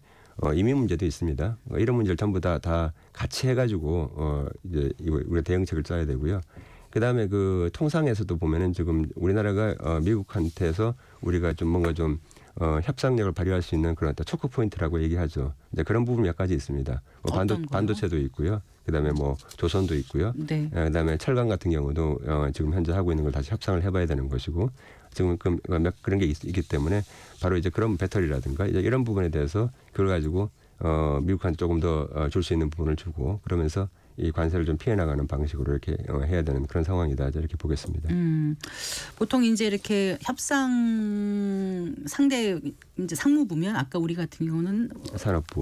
이민 문제도 있습니다. 이런 문제를 전부 다 같이 해가지고 이제 우리가 대응책을 짜야 되고요. 그다음에 그 통상에서도 보면은 지금 우리나라가 미국한테서 우리가 좀 뭔가 좀 협상력을 발휘할 수 있는 그런 초크 포인트라고 얘기하죠. 이제 그런 부분 몇 가지 있습니다. 반도체도 있고요. 그다음에 뭐 조선도 있고요. 네. 그다음에 철강 같은 경우도 지금 현재 하고 있는 걸 다시 협상을 해봐야 되는 것이고 지금 그런 게 있기 때문에 바로 이제 그런 배터리라든가 이제 이런 부분에 대해서 그걸 가지고 미국한테 조금 더 줄 수 있는 부분을 주고 그러면서 이 관세를 좀 피해 나가는 방식으로 이렇게 해야 되는 그런 상황이다 이렇게 보겠습니다. 보통 이제 이렇게 협상 상대 이제 상무부면 아까 우리 같은 경우는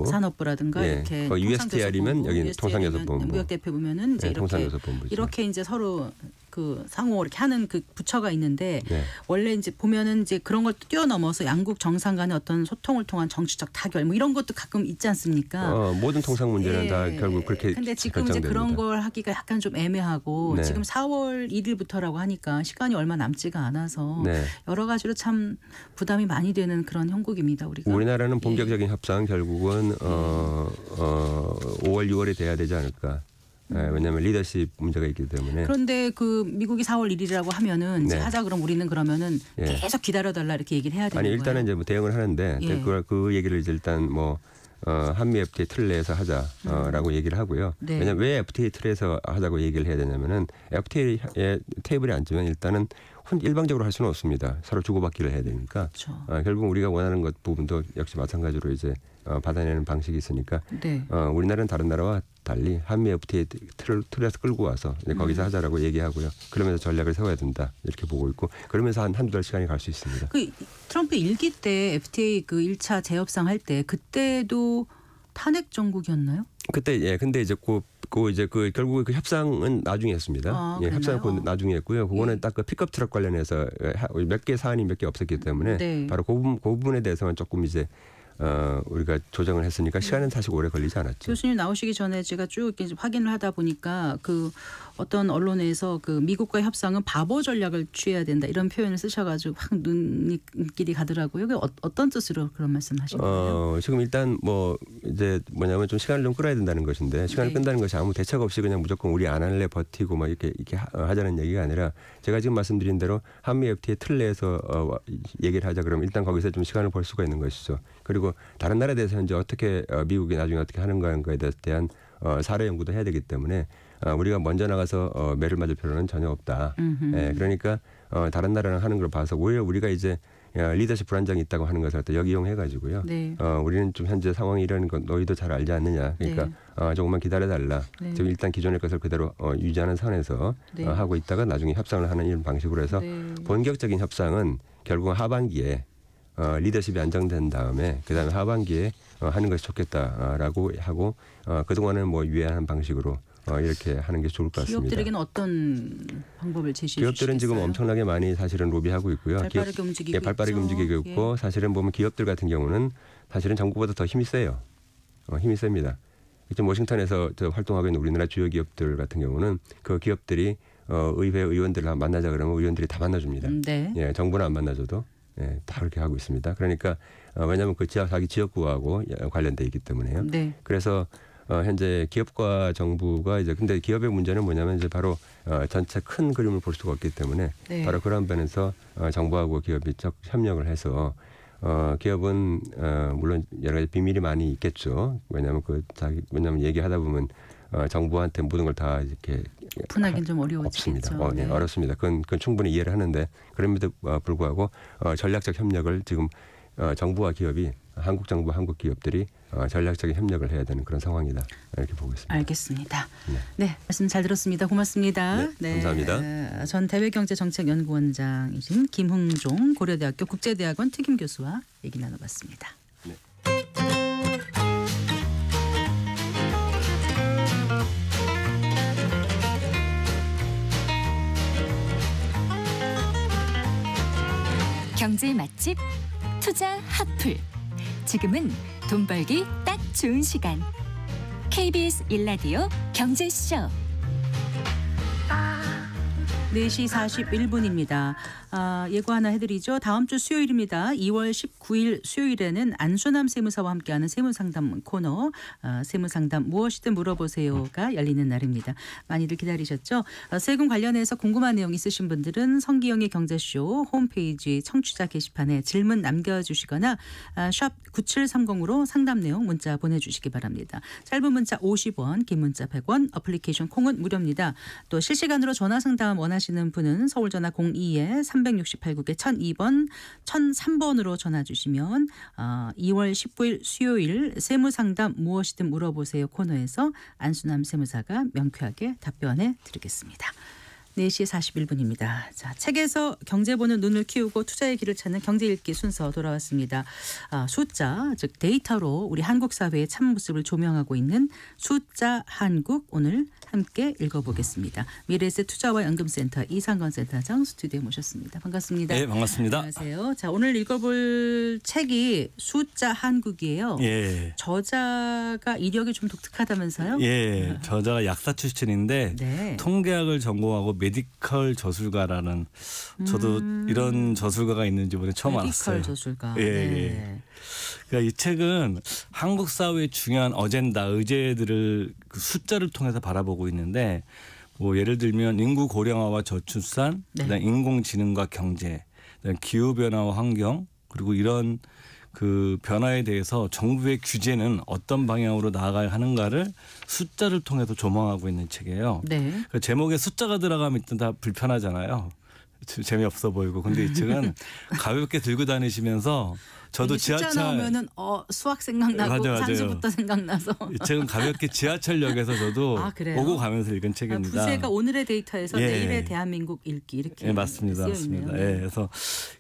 산업부라든가 예. 이렇게 USTR이면 여기 통상교섭본부, 무역대표부면은 이제 네, 이렇게 이제 서로 그 상호 이렇게 하는 그 부처가 있는데 네. 원래 이제 보면은 이제 그런 걸 뛰어넘어서 양국 정상 간의 어떤 소통을 통한 정치적 타결 뭐 이런 것도 가끔 있지 않습니까? 모든 통상 문제는 다 결국 그렇게 근데 지금 이제 그런 걸 하기가 약간 좀 애매하고 네. 지금 4월 1일부터라고 하니까 시간이 얼마 남지가 않아서 네. 여러 가지로 참 부담이 많이 되는 그런 형국입니다. 우리나라는 본격적인 협상 결국은 5월 6월이 돼야 되지 않을까. 왜냐하면 리더십 문제가 있기 때문에. 그런데 그 미국이 4월 1일이라고 하면은 이제 네. 하자 그럼 우리는 그러면은 예. 계속 기다려달라 이렇게 얘기를 해야 되는 아니 거예요. 일단은 이제 뭐 대응을 하는데 예. 그 얘기를 이제 일단 뭐 한미 FTA 틀 내에서 하자라고 얘기를 하고요. 네. 왜냐하면 왜 FTA 틀에서 하자고 얘기를 해야 되냐면은 FTA에 테이블에 앉으면 일단은 일방적으로 할 수는 없습니다. 서로 주고받기를 해야 되니까. 그렇죠. 결국 우리가 원하는 것 부분도 역시 마찬가지로 이제 받아내는 방식이 있으니까 네. 우리나라는 다른 나라와 달리 한미 FTA 틀에서 끌고 와서 이제 거기서 하자라고 얘기하고요. 그러면서 전략을 세워야 된다 이렇게 보고 있고 그러면서 한두 달 시간이 갈 수 있습니다. 그 트럼프 일기 때 FTA 그 1차 재협상 할 때 그때도 탄핵 정국이었나요? 그때 예 근데 이제 결국 그 협상은 나중에 했습니다. 예, 협상은 나중에 했고요. 그거는 딱 그 픽업 트럭 관련해서 몇 개 사안이 몇 개 없었기 때문에 네. 바로 그 부분에 대해서는 조금 이제 우리가 조정을 했으니까 시간은 사실 오래 걸리지 않았죠. 교수님 나오시기 전에 제가 쭉 이렇게 확인을 하다 보니까 그 어떤 언론에서 그 미국과의 협상은 바보 전략을 취해야 된다 이런 표현을 쓰셔가지고 확 눈길이 가더라고요. 어떤 뜻으로 그런 말씀하신 거예요? 지금 일단 뭐 이제 뭐냐면 좀 시간을 좀 끌어야 된다는 것인데 시간을 네. 끈다는 것이 아무 대책 없이 그냥 무조건 우리 안 할래 버티고 막 이렇게 하자는 얘기가 아니라 제가 지금 말씀드린 대로 한미 FTA 틀 내에서 얘기를 하자 그러면 일단 거기서 좀 시간을 벌 수가 있는 것이죠. 그리고 다른 나라에 대해서 현재 어떻게 미국이 나중에 어떻게 하는가에 대한 사례 연구도 해야 되기 때문에 우리가 먼저 나가서 매를 맞을 필요는 전혀 없다. 그러니까 다른 나라는 하는 걸 봐서 오히려 우리가 이제 리더십 불안정이 있다고 하는 것을 또 역이용해 가지고요. 네. 우리는 좀 현재 상황이 이러는 건 너희도 잘 알지 않느냐. 그러니까 네. 조금만 기다려달라. 네. 지금 일단 기존의 것을 그대로 유지하는 선에서 네. 하고 있다가 나중에 협상을 하는 이런 방식으로 해서 네. 본격적인 협상은 결국 하반기에 리더십이 안정된 다음에 그다음에 하반기에 하는 것이 좋겠다라고 하고 그동안은 뭐 유예하는 방식으로 이렇게 하는 게 좋을 것 같습니다. 기업들에게는 어떤 방법을 제시해 주시겠어요? 기업들은 지금 엄청나게 많이 사실은 로비하고 있고요. 발빠르게 움직이고 발빠르게 있죠. 움직이고 있고 사실은 보면 기업들 같은 경우는 사실은 정부보다 더 힘이 세요. 힘이 셉니다. 지금 워싱턴에서 활동하고 있는 우리나라 주요 기업들 같은 경우는 그 기업들이 의회 의원들을 만나자 그러면 의원들이 다 만나줍니다. 네. 예, 정부는 안 만나줘도 다 그렇게 하고 있습니다. 그러니까 왜냐하면 그 자기 지역구하고 관련돼 있기 때문에요. 네. 그래서 현재 기업과 정부가 이제 근데 기업의 문제는 뭐냐면 이제 바로 전체 큰 그림을 볼 수가 없기 때문에 네. 바로 그런 면에서 정부하고 기업이 협력을 해서 기업은 물론 여러 가지 비밀이 많이 있겠죠. 왜냐하면 얘기하다 보면 정부한테 모든 걸 다 이렇게 오픈하기는 좀 어려워지겠죠. 없습니다. 네, 어렵습니다. 그건 충분히 이해를 하는데 그럼에도 불구하고 전략적 협력을 지금 정부와 기업이 한국 정부, 한국 기업들이 전략적인 협력을 해야 되는 그런 상황이다. 이렇게 보고 있습니다. 알겠습니다. 네, 말씀 잘 들었습니다. 고맙습니다. 네, 감사합니다. 전 대외경제정책연구원장이신 김흥종 고려대학교 국제대학원 특임교수와 얘기 나눠봤습니다. 네. 경제 맛집 투자 핫플. 지금은 돈 벌기 딱 좋은 시간. KBS 1라디오 경제쇼. 4시 41분입니다. 예고 하나 해드리죠. 다음 주 수요일입니다. 2월 19일 수요일에는 안순남 세무사와 함께하는 세무상담 코너 세무상담 무엇이든 물어보세요가 열리는 날입니다. 많이들 기다리셨죠? 세금 관련해서 궁금한 내용 있으신 분들은 성기영의 경제쇼 홈페이지 청취자 게시판에 질문 남겨주시거나 샵 9730으로 상담 내용 문자 보내주시기 바랍니다. 짧은 문자 50원, 긴 문자 100원, 어플리케이션 콩은 무료입니다. 또 실시간으로 전화 상담 원하시는 분은 서울전화 02-368국에 1002번, 1003번으로 전화 주시면 2월 19일 수요일 세무상담 무엇이든 물어보세요 코너에서 안순남 세무사가 명쾌하게 답변해 드리겠습니다. 4시 41분입니다. 자, 책에서 경제 보는 눈을 키우고 투자의 길을 찾는 경제 읽기 순서 돌아왔습니다. 숫자, 즉 데이터로 우리 한국 사회의 참모습을 조명하고 있는 숫자 한국 오늘 함께 읽어보겠습니다. 미래에셋 투자와 연금센터 이상건 센터장 스튜디오에 모셨습니다. 반갑습니다. 네, 반갑습니다. 안녕하세요. 자, 오늘 읽어볼 책이 숫자 한국이에요. 예. 저자가 이력이 좀 독특하다면서요? 예. 저자가 약사 출신인데 네. 통계학을 전공하고 메디컬 저술가라는 저도 이런 저술가가 있는지 이번에 처음 알았어요. 메디컬 저술가. 예. 네. 그러니까 이 책은 한국 사회의 중요한 어젠다, 의제들을 그 숫자를 통해서 바라보고 있는데 뭐 예를 들면 인구 고령화와 저출산, 네. 그다음 인공지능과 경제, 그다음 기후 변화와 환경 그리고 이런 그 변화에 대해서 정부의 규제는 어떤 방향으로 나아가야 하는가를 숫자를 통해서 조망하고 있는 책이에요. 네. 그 제목에 숫자가 들어가면 일단 다 불편하잖아요. 재미없어 보이고. 근데 이 책은 가볍게 들고 다니시면서 저도 숫자 지하철 나오면은 수학 생각나고 맞아요. 산수부터 생각나서. 이 책은 가볍게 지하철역에서 저도 그래요? 오고 가면서 읽은 책입니다. 부제가 오늘의 데이터에서 예. 내일의 대한민국 읽기 이렇게 예, 맞습니다. 쓰여 맞습니다. 있네요. 예, 그래서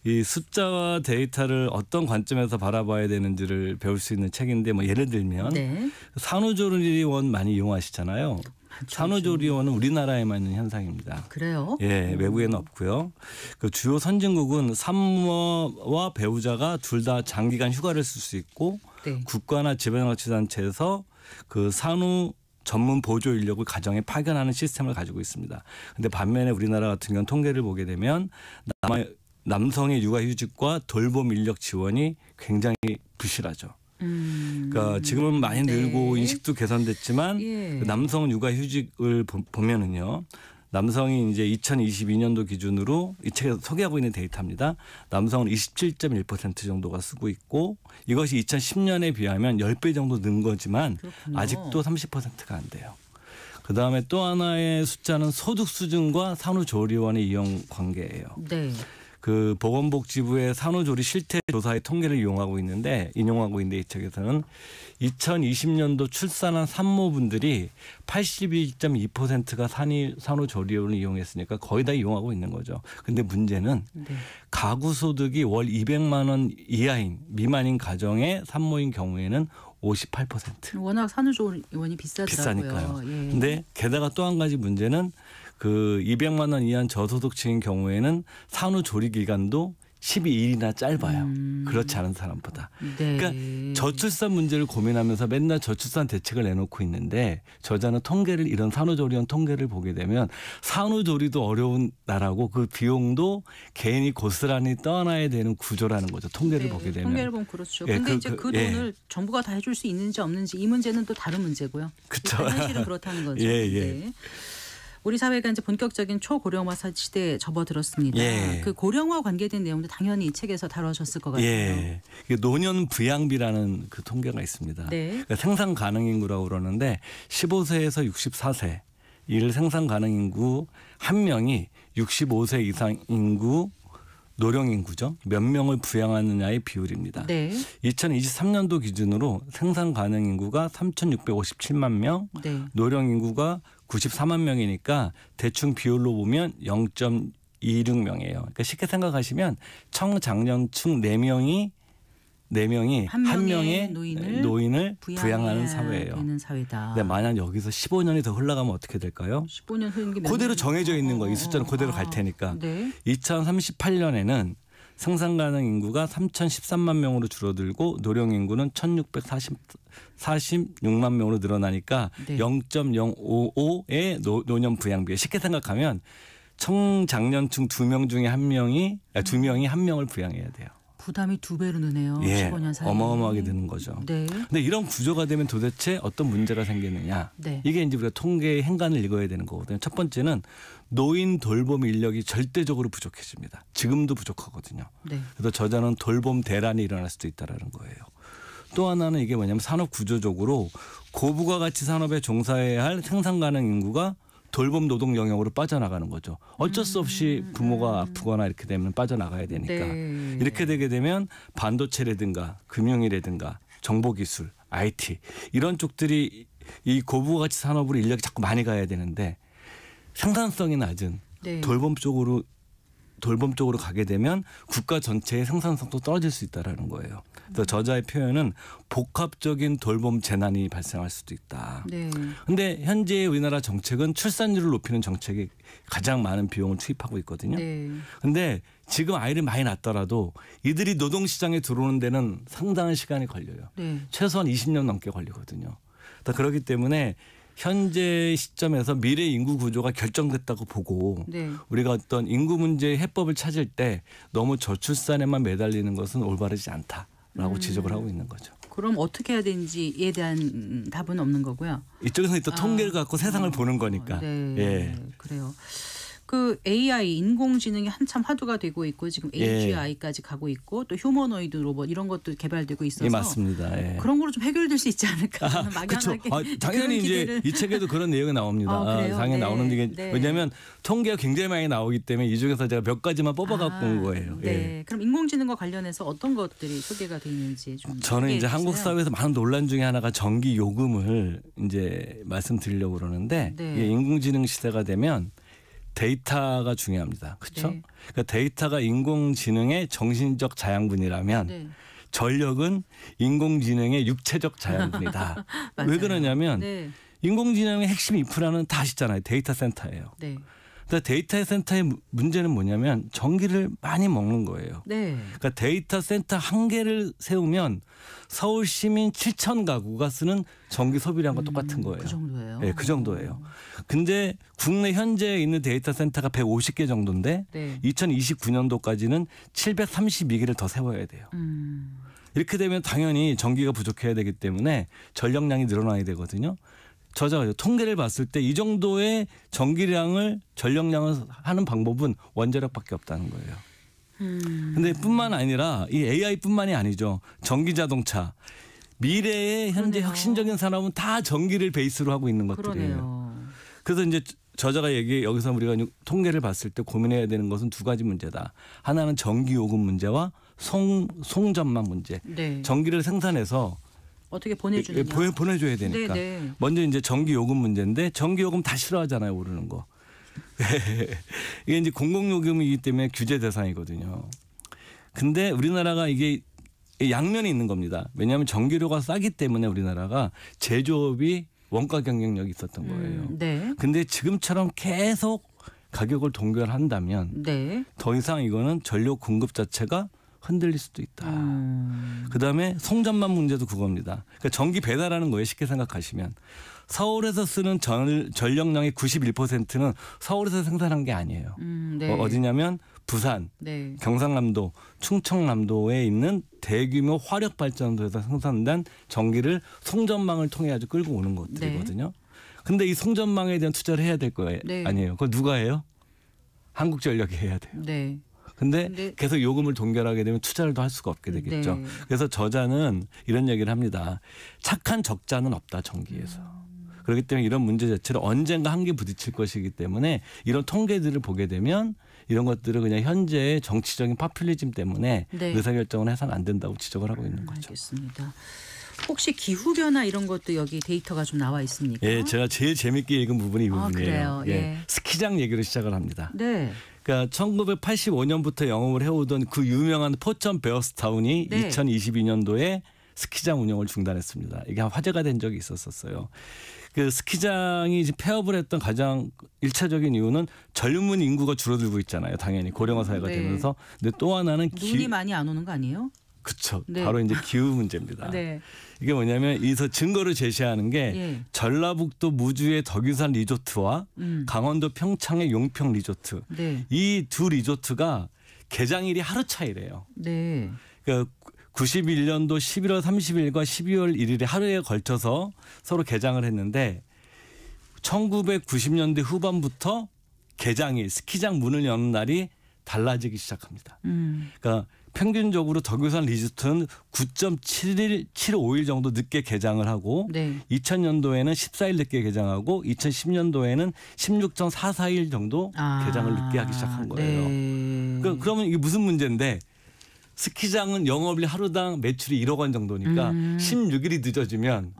이 숫자와 데이터를 어떤 관점에서 바라봐야 되는지를 배울 수 있는 책인데 뭐 예를 들면 네. 산후조리원 많이 이용하시잖아요. 산후조리원은 우리나라에만 있는 현상입니다. 그래요? 예, 외국에는 없고요. 그 주요 선진국은 산모와 배우자가 둘 다 장기간 휴가를 쓸 수 있고 네. 국가나 지방자치단체에서 그 산후 전문 보조 인력을 가정에 파견하는 시스템을 가지고 있습니다. 그런데 반면에 우리나라 같은 경우는 통계를 보게 되면 남성의 육아휴직과 돌봄 인력 지원이 굉장히 부실하죠. 그러니까 지금은 많이 늘고 네. 인식도 개선됐지만 예. 남성 육아휴직을 보면은요. 남성이 이제 2022년도 기준으로 이 책에서 소개하고 있는 데이터입니다. 남성은 27.1% 정도가 쓰고 있고 이것이 2010년에 비하면 10배 정도 는 거지만 그렇군요. 아직도 30%가 안 돼요. 그다음에 또 하나의 숫자는 소득 수준과 산후조리원의 이용 관계예요. 네. 그 보건복지부의 산후조리 실태 조사의 통계를 인용하고 있는데 이 책에서는 2020년도 출산한 산모분들이 82.2%가 산후조리원을 이용했으니까 거의 다 이용하고 있는 거죠. 근데 문제는 네. 가구 소득이 월 200만 원 이하인 미만인 가정의 산모인 경우에는 58%. 워낙 산후조리원이 비싸더라고요. 비싸니까요. 예. 근데 게다가 또 한 가지 문제는 그 200만 원 이하인 저소득층인 경우에는 산후조리 기간도 12일이나 짧아요. 그렇지 않은 사람보다. 네. 그러니까 저출산 문제를 고민하면서 맨날 저출산 대책을 내놓고 있는데 저자는 이런 산후조리원 통계를 보게 되면 산후조리도 어려운 나라고 그 비용도 개인이 고스란히 떠나야 되는 구조라는 거죠. 통계를 네, 보게 되면. 통계를 보면 그렇죠. 예, 근데 이제 그 돈을 예. 정부가 다 해줄 수 있는지 없는지 이 문제는 또 다른 문제고요. 그쵸. 현실은 그렇다는 거죠. 예, 예. 네. 우리 사회가 이제 본격적인 초고령화 시대에 접어들었습니다. 예. 그 고령화 관계된 내용도 당연히 이 책에서 다뤄졌을 것 같아요. 예. 노년 부양비라는 그 통계가 있습니다. 네. 그러니까 생산 가능 인구라고 그러는데 15세에서 64세 이를 생산 가능 인구 한 명이 65세 이상 인구 노령 인구죠. 몇 명을 부양하느냐의 비율입니다. 네. 2023년도 기준으로 생산 가능 인구가 3,657만 명, 네. 노령 인구가 94만 명이니까 대충 비율로 보면 0.26명이에요. 그러니까 쉽게 생각하시면 청장년층 4명이 한 명의 노인을 부양하는 사회예요. 되는 사회다. 근데 만약 여기서 15년이 더 흘러가면 어떻게 될까요? 15년 흐른 게 그대로 정해져 있는 거예요. 이 숫자는 그대로 갈 테니까. 네. 2038년에는 생산 가능 인구가 3,013만 명으로 줄어들고 노령 인구는 1,646만 명으로 늘어나니까 네. 0.055의 노년 부양비. 쉽게 생각하면 청장년층 2명 중에 2명이 한 명을 부양해야 돼요. 부담이 2배로 느네요. 예, 15년 사이에. 어마어마하게 드는 거죠. 네. 근데 이런 구조가 되면 도대체 어떤 문제가 생기느냐. 네. 이게 이제 우리가 통계의 행간을 읽어야 되는 거거든요. 첫 번째는 노인 돌봄 인력이 절대적으로 부족해집니다. 지금도 부족하거든요. 네. 그래서 저자는 돌봄 대란이 일어날 수도 있다는 거예요. 또 하나는 이게 뭐냐면 산업 구조적으로 고부가 가치 산업에 종사해야 할 생산 가능 인구가 돌봄 노동 영역으로 빠져나가는 거죠. 어쩔 수 없이 부모가 아프거나 이렇게 되면 빠져나가야 되니까. 네. 이렇게 되게 되면 반도체라든가 금융이라든가 정보기술, IT 이런 쪽들이 이 고부가치 산업으로 인력이 자꾸 많이 가야 되는데 생산성이 낮은 네. 돌봄 쪽으로 가게 되면 국가 전체의 생산성도 떨어질 수 있다라는 거예요. 그래서 저자의 표현은 복합적인 돌봄 재난이 발생할 수도 있다. 네. 그런데 현재 우리나라 정책은 출산율을 높이는 정책에 가장 많은 비용을 투입하고 있거든요. 그런데 네. 지금 아이를 많이 낳더라도 이들이 노동시장에 들어오는 데는 상당한 시간이 걸려요. 네. 최소한 20년 넘게 걸리거든요. 그렇기 때문에 현재 시점에서 미래 인구 구조가 결정됐다고 보고 네. 우리가 어떤 인구 문제의 해법을 찾을 때 너무 저출산에만 매달리는 것은 올바르지 않다라고 지적을 하고 있는 거죠. 그럼 어떻게 해야 되는지에 대한 답은 없는 거고요. 이쪽에서 또 통계를 갖고 세상을 보는 거니까. 네. 예. 그래요. 그 AI 인공지능이 한참 화두가 되고 있고 지금 AGI까지 가고 있고 또 휴머노이드 로봇 이런 것도 개발되고 있어서 예, 맞습니다. 예. 그런 걸로 좀 해결될 수 있지 않을까 그렇죠. 막연하게 당연히 이제 이 책에도 그런 내용이 나옵니다. 그래요? 당연히 네. 나오는 게 네. 왜냐하면 통계가 굉장히 많이 나오기 때문에 이 중에서 제가 몇 가지만 뽑아 갖고 온 거예요. 네. 예. 그럼 인공지능과 관련해서 어떤 것들이 소개가 되어 있는지 좀 저는 이제 소개해 한국 주세요. 사회에서 많은 논란 중에 하나가 전기 요금을 이제 말씀드리려고 그러는데 네. 이게 인공지능 시대가 되면 데이터가 중요합니다. 그렇죠? 네. 그러니까 데이터가 인공지능의 정신적 자양분이라면 네. 전력은 인공지능의 육체적 자양분이다. 왜 그러냐면 네. 인공지능의 핵심 인프라는 다 아시잖아요. 데이터 센터예요. 네. 그러니까 데이터 센터의 문제는 뭐냐면 전기를 많이 먹는 거예요. 네. 그러니까 데이터 센터 한 개를 세우면 서울 시민 7천 가구가 쓰는 전기 소비량과 똑같은 거예요. 그 정도예요. 네, 그 정도예요. 근데 국내 현재 있는 데이터 센터가 150개 정도인데 네. 2029년도까지는 732개를 더 세워야 돼요. 이렇게 되면 당연히 전기가 부족해야 되기 때문에 전력량이 늘어나야 되거든요. 저자가 통계를 봤을 때 이 정도의 전력량을 하는 방법은 원자력밖에 없다는 거예요. 근데 뿐만 아니라 이 AI뿐만이 아니죠. 전기 자동차. 미래의 현재 그러네요. 혁신적인 산업은 다 전기를 베이스로 하고 있는 것들이에요. 그러네요. 그래서 이제 저자가 여기서 우리가 통계를 봤을 때 고민해야 되는 것은 두 가지 문제다. 하나는 전기 요금 문제와 송전망 문제. 네. 전기를 생산해서 어떻게 보내주느냐. 보내줘야 되니까. 네. 먼저 이제 전기 요금 문제인데 전기 요금 다 싫어하잖아요, 오르는 거. 이게 이제 공공요금이기 때문에 규제 대상이거든요. 근데 우리나라가 이게 양면이 있는 겁니다. 왜냐하면 전기료가 싸기 때문에 우리나라가 제조업이 원가 경쟁력이 있었던 거예요. 네. 근데 지금처럼 계속 가격을 동결한다면 네. 더 이상 이거는 전력 공급 자체가 흔들릴 수도 있다. 그다음에 송전망 문제도 그겁니다. 그러니까 전기 배달하는 거예요. 쉽게 생각하시면. 서울에서 쓰는 전력량의 91%는 서울에서 생산한 게 아니에요. 네. 어디냐면 부산, 네. 경상남도, 충청남도에 있는 대규모 화력발전소에서 생산된 전기를 송전망을 통해 아주 끌고 오는 것들이거든요. 근데 이 송전망에 대한 투자를 해야 될 거예요. 네. 아니에요. 그거 누가 해요? 한국전력이 해야 돼요. 네. 근데 계속 요금을 동결하게 되면 투자를 더 할 수가 없게 되겠죠. 네. 그래서 저자는 이런 얘기를 합니다. 착한 적자는 없다, 전기에서. 그렇기 때문에 이런 문제 자체를 언젠가 한계 부딪힐 것이기 때문에 이런 통계들을 보게 되면 이런 것들을 그냥 현재의 정치적인 파퓰리즘 때문에 네. 의사결정을 해서는 안 된다고 지적을 하고 있는 거죠. 알겠습니다. 혹시 기후변화 이런 것도 여기 데이터가 좀 나와 있습니까? 예, 제가 제일 재밌게 읽은 부분이 이 부분이에요. 그래요? 예. 스키장 얘기를 시작을 합니다. 네. 그러니까 1985년부터 영업을 해오던 그 유명한 포천 베어스타운이 네. 2022년도에 스키장 운영을 중단했습니다. 이게 화제가 된 적이 있었어요. 그 스키장이 이제 폐업을 했던 가장 1차적인 이유는 젊은 인구가 줄어들고 있잖아요. 당연히 고령화 사회가 네. 되면서. 근데 또 하나는 눈이 많이 안 오는 거 아니에요? 그렇죠. 네. 바로 이제 기후 문제입니다. 네. 이게 뭐냐면 여기서 증거를 제시하는 게 예. 전라북도 무주의 덕유산 리조트와 강원도 평창의 용평 리조트. 네. 이 두 리조트가 개장일이 하루 차이래요. 네. 그러니까 91년도 11월 30일과 12월 1일에 하루에 걸쳐서 서로 개장을 했는데 1990년대 후반부터 개장일, 스키장 문을 여는 날이 달라지기 시작합니다. 그러니까 평균적으로 덕유산 리조트는 9.75일 정도 늦게 개장을 하고 네. 2000년도에는 14일 늦게 개장하고 2010년도에는 16.44일 정도 개장을 늦게 하기 시작한 거예요. 네. 그러면 이게 무슨 문제인데 스키장은 영업일 하루당 매출이 1억 원 정도니까 16일이 늦어지면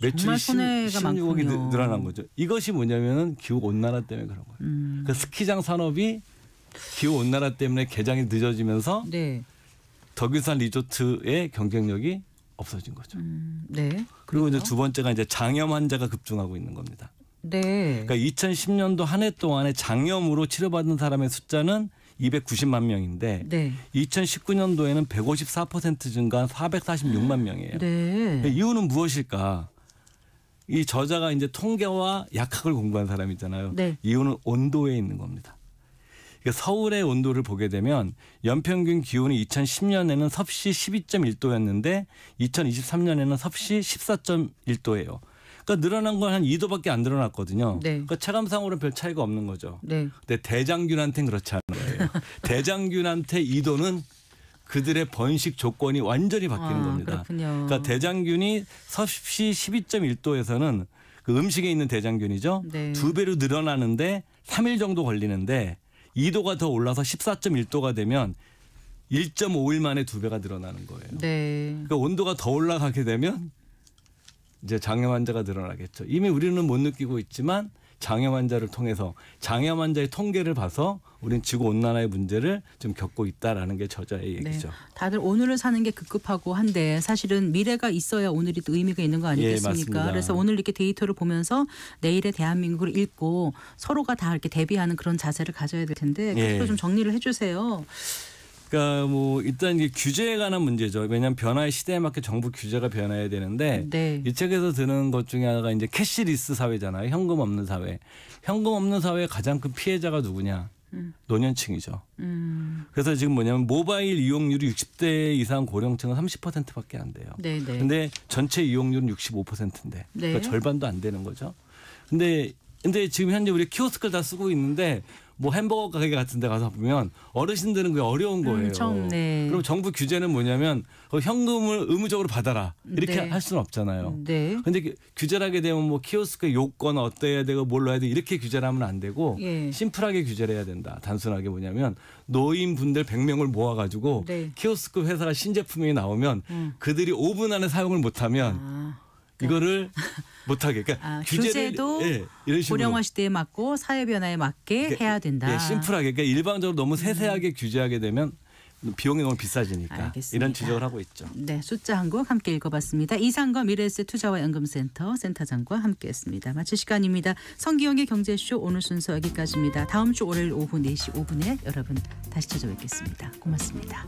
매출이 정말 손해가 16억이 많군요. 늘어난 거죠. 이것이 뭐냐면은 기후 온난화 때문에 그런 거예요. 그러니까 스키장 산업이 기후 온난화 때문에 개장이 늦어지면서 네. 덕유산 리조트의 경쟁력이 없어진 거죠. 네. 그리고 이제 두 번째가 이제 장염 환자가 급증하고 있는 겁니다. 네. 그러니까 2010년도 한 해 동안에 장염으로 치료받은 사람의 숫자는 290만 명인데 네. 2019년도에는 154% 증가한 446만 명이에요. 네. 이유는 무엇일까? 이 저자가 이제 통계와 약학을 공부한 사람이잖아요. 네. 이유는 온도에 있는 겁니다. 그러니까 서울의 온도를 보게 되면 연평균 기온이 2010년에는 섭씨 12.1도였는데 2023년에는 섭씨 14.1도예요. 그러니까 늘어난 건 한 2도밖에 안 늘어났거든요. 네. 그러니까 체감상으로는 별 차이가 없는 거죠. 네. 근데 대장균한테는 그렇지 않은 거예요. 대장균한테 2도는 그들의 번식 조건이 완전히 바뀌는 겁니다. 그렇군요. 그러니까 대장균이 섭씨 12.1도에서는 그 음식에 있는 대장균이죠. 네. 2배로 늘어나는데 3일 정도 걸리는데 2도가 더 올라서 14.1도가 되면 1.5일 만에 2배가 늘어나는 거예요. 네. 그러니까 온도가 더 올라가게 되면 이제 장염 환자가 늘어나겠죠. 이미 우리는 못 느끼고 있지만 장염 환자를 통해서 장염 환자의 통계를 봐서 우리는 지구 온난화의 문제를 좀 겪고 있다라는 게 저자의 얘기죠. 네. 다들 오늘을 사는 게 급급하고 한데 사실은 미래가 있어야 오늘이 또 의미가 있는 거 아니겠습니까? 맞습니다. 그래서 오늘 이렇게 데이터를 보면서 내일의 대한민국을 읽고 서로가 다 이렇게 대비하는 그런 자세를 가져야 될 텐데 그것도 좀 정리를 해주세요. 그러니까 뭐 일단 이게 규제에 관한 문제죠. 왜냐하면 변화의 시대에 맞게 정부 규제가 변화해야 되는데 네. 이 책에서 드는 것 중에 하나가 이제 캐시리스 사회잖아요. 현금 없는 사회. 현금 없는 사회의 가장 큰 피해자가 누구냐? 노년층이죠. 그래서 지금 뭐냐면 모바일 이용률이 60대 이상 고령층은 30%밖에 안 돼요. 네, 네. 근데 전체 이용률은 65%인데 네. 그러니까 절반도 안 되는 거죠. 근데 지금 현재 우리 키오스크를 다 쓰고 있는데 뭐 햄버거 가게 같은 데 가서 보면 어르신들은 그게 어려운 거예요. 네. 그럼 정부 규제는 뭐냐면 현금을 의무적으로 받아라. 이렇게 네. 할 수는 없잖아요. 네. 근데 규제를 하게 되면 뭐 키오스크 요건 어때야 되고 뭘로 해야 돼 이렇게 규제를 하면 안 되고 예. 심플하게 규제를 해야 된다. 단순하게 뭐냐면 노인분들 100명을 모아가지고 네. 키오스크 회사가 신제품이 나오면 그들이 5분 안에 사용을 못하면 이거를 못하게. 그러니까 규제도 이런 식으로. 고령화 시대에 맞고 사회 변화에 맞게 해야 된다. 예, 심플하게. 그러니까 일방적으로 너무 세세하게 규제하게 되면 비용이 너무 비싸지니까. 알겠습니다. 이런 지적을 하고 있죠. 네, 숫자 한 곡 함께 읽어봤습니다. 이상거 미래에셋 투자와 연금센터 센터장과 함께했습니다. 마칠 시간입니다. 성기영의 경제쇼 오늘 순서 여기까지입니다. 다음 주 월요일 오후 4시 5분에 여러분 다시 찾아뵙겠습니다. 고맙습니다.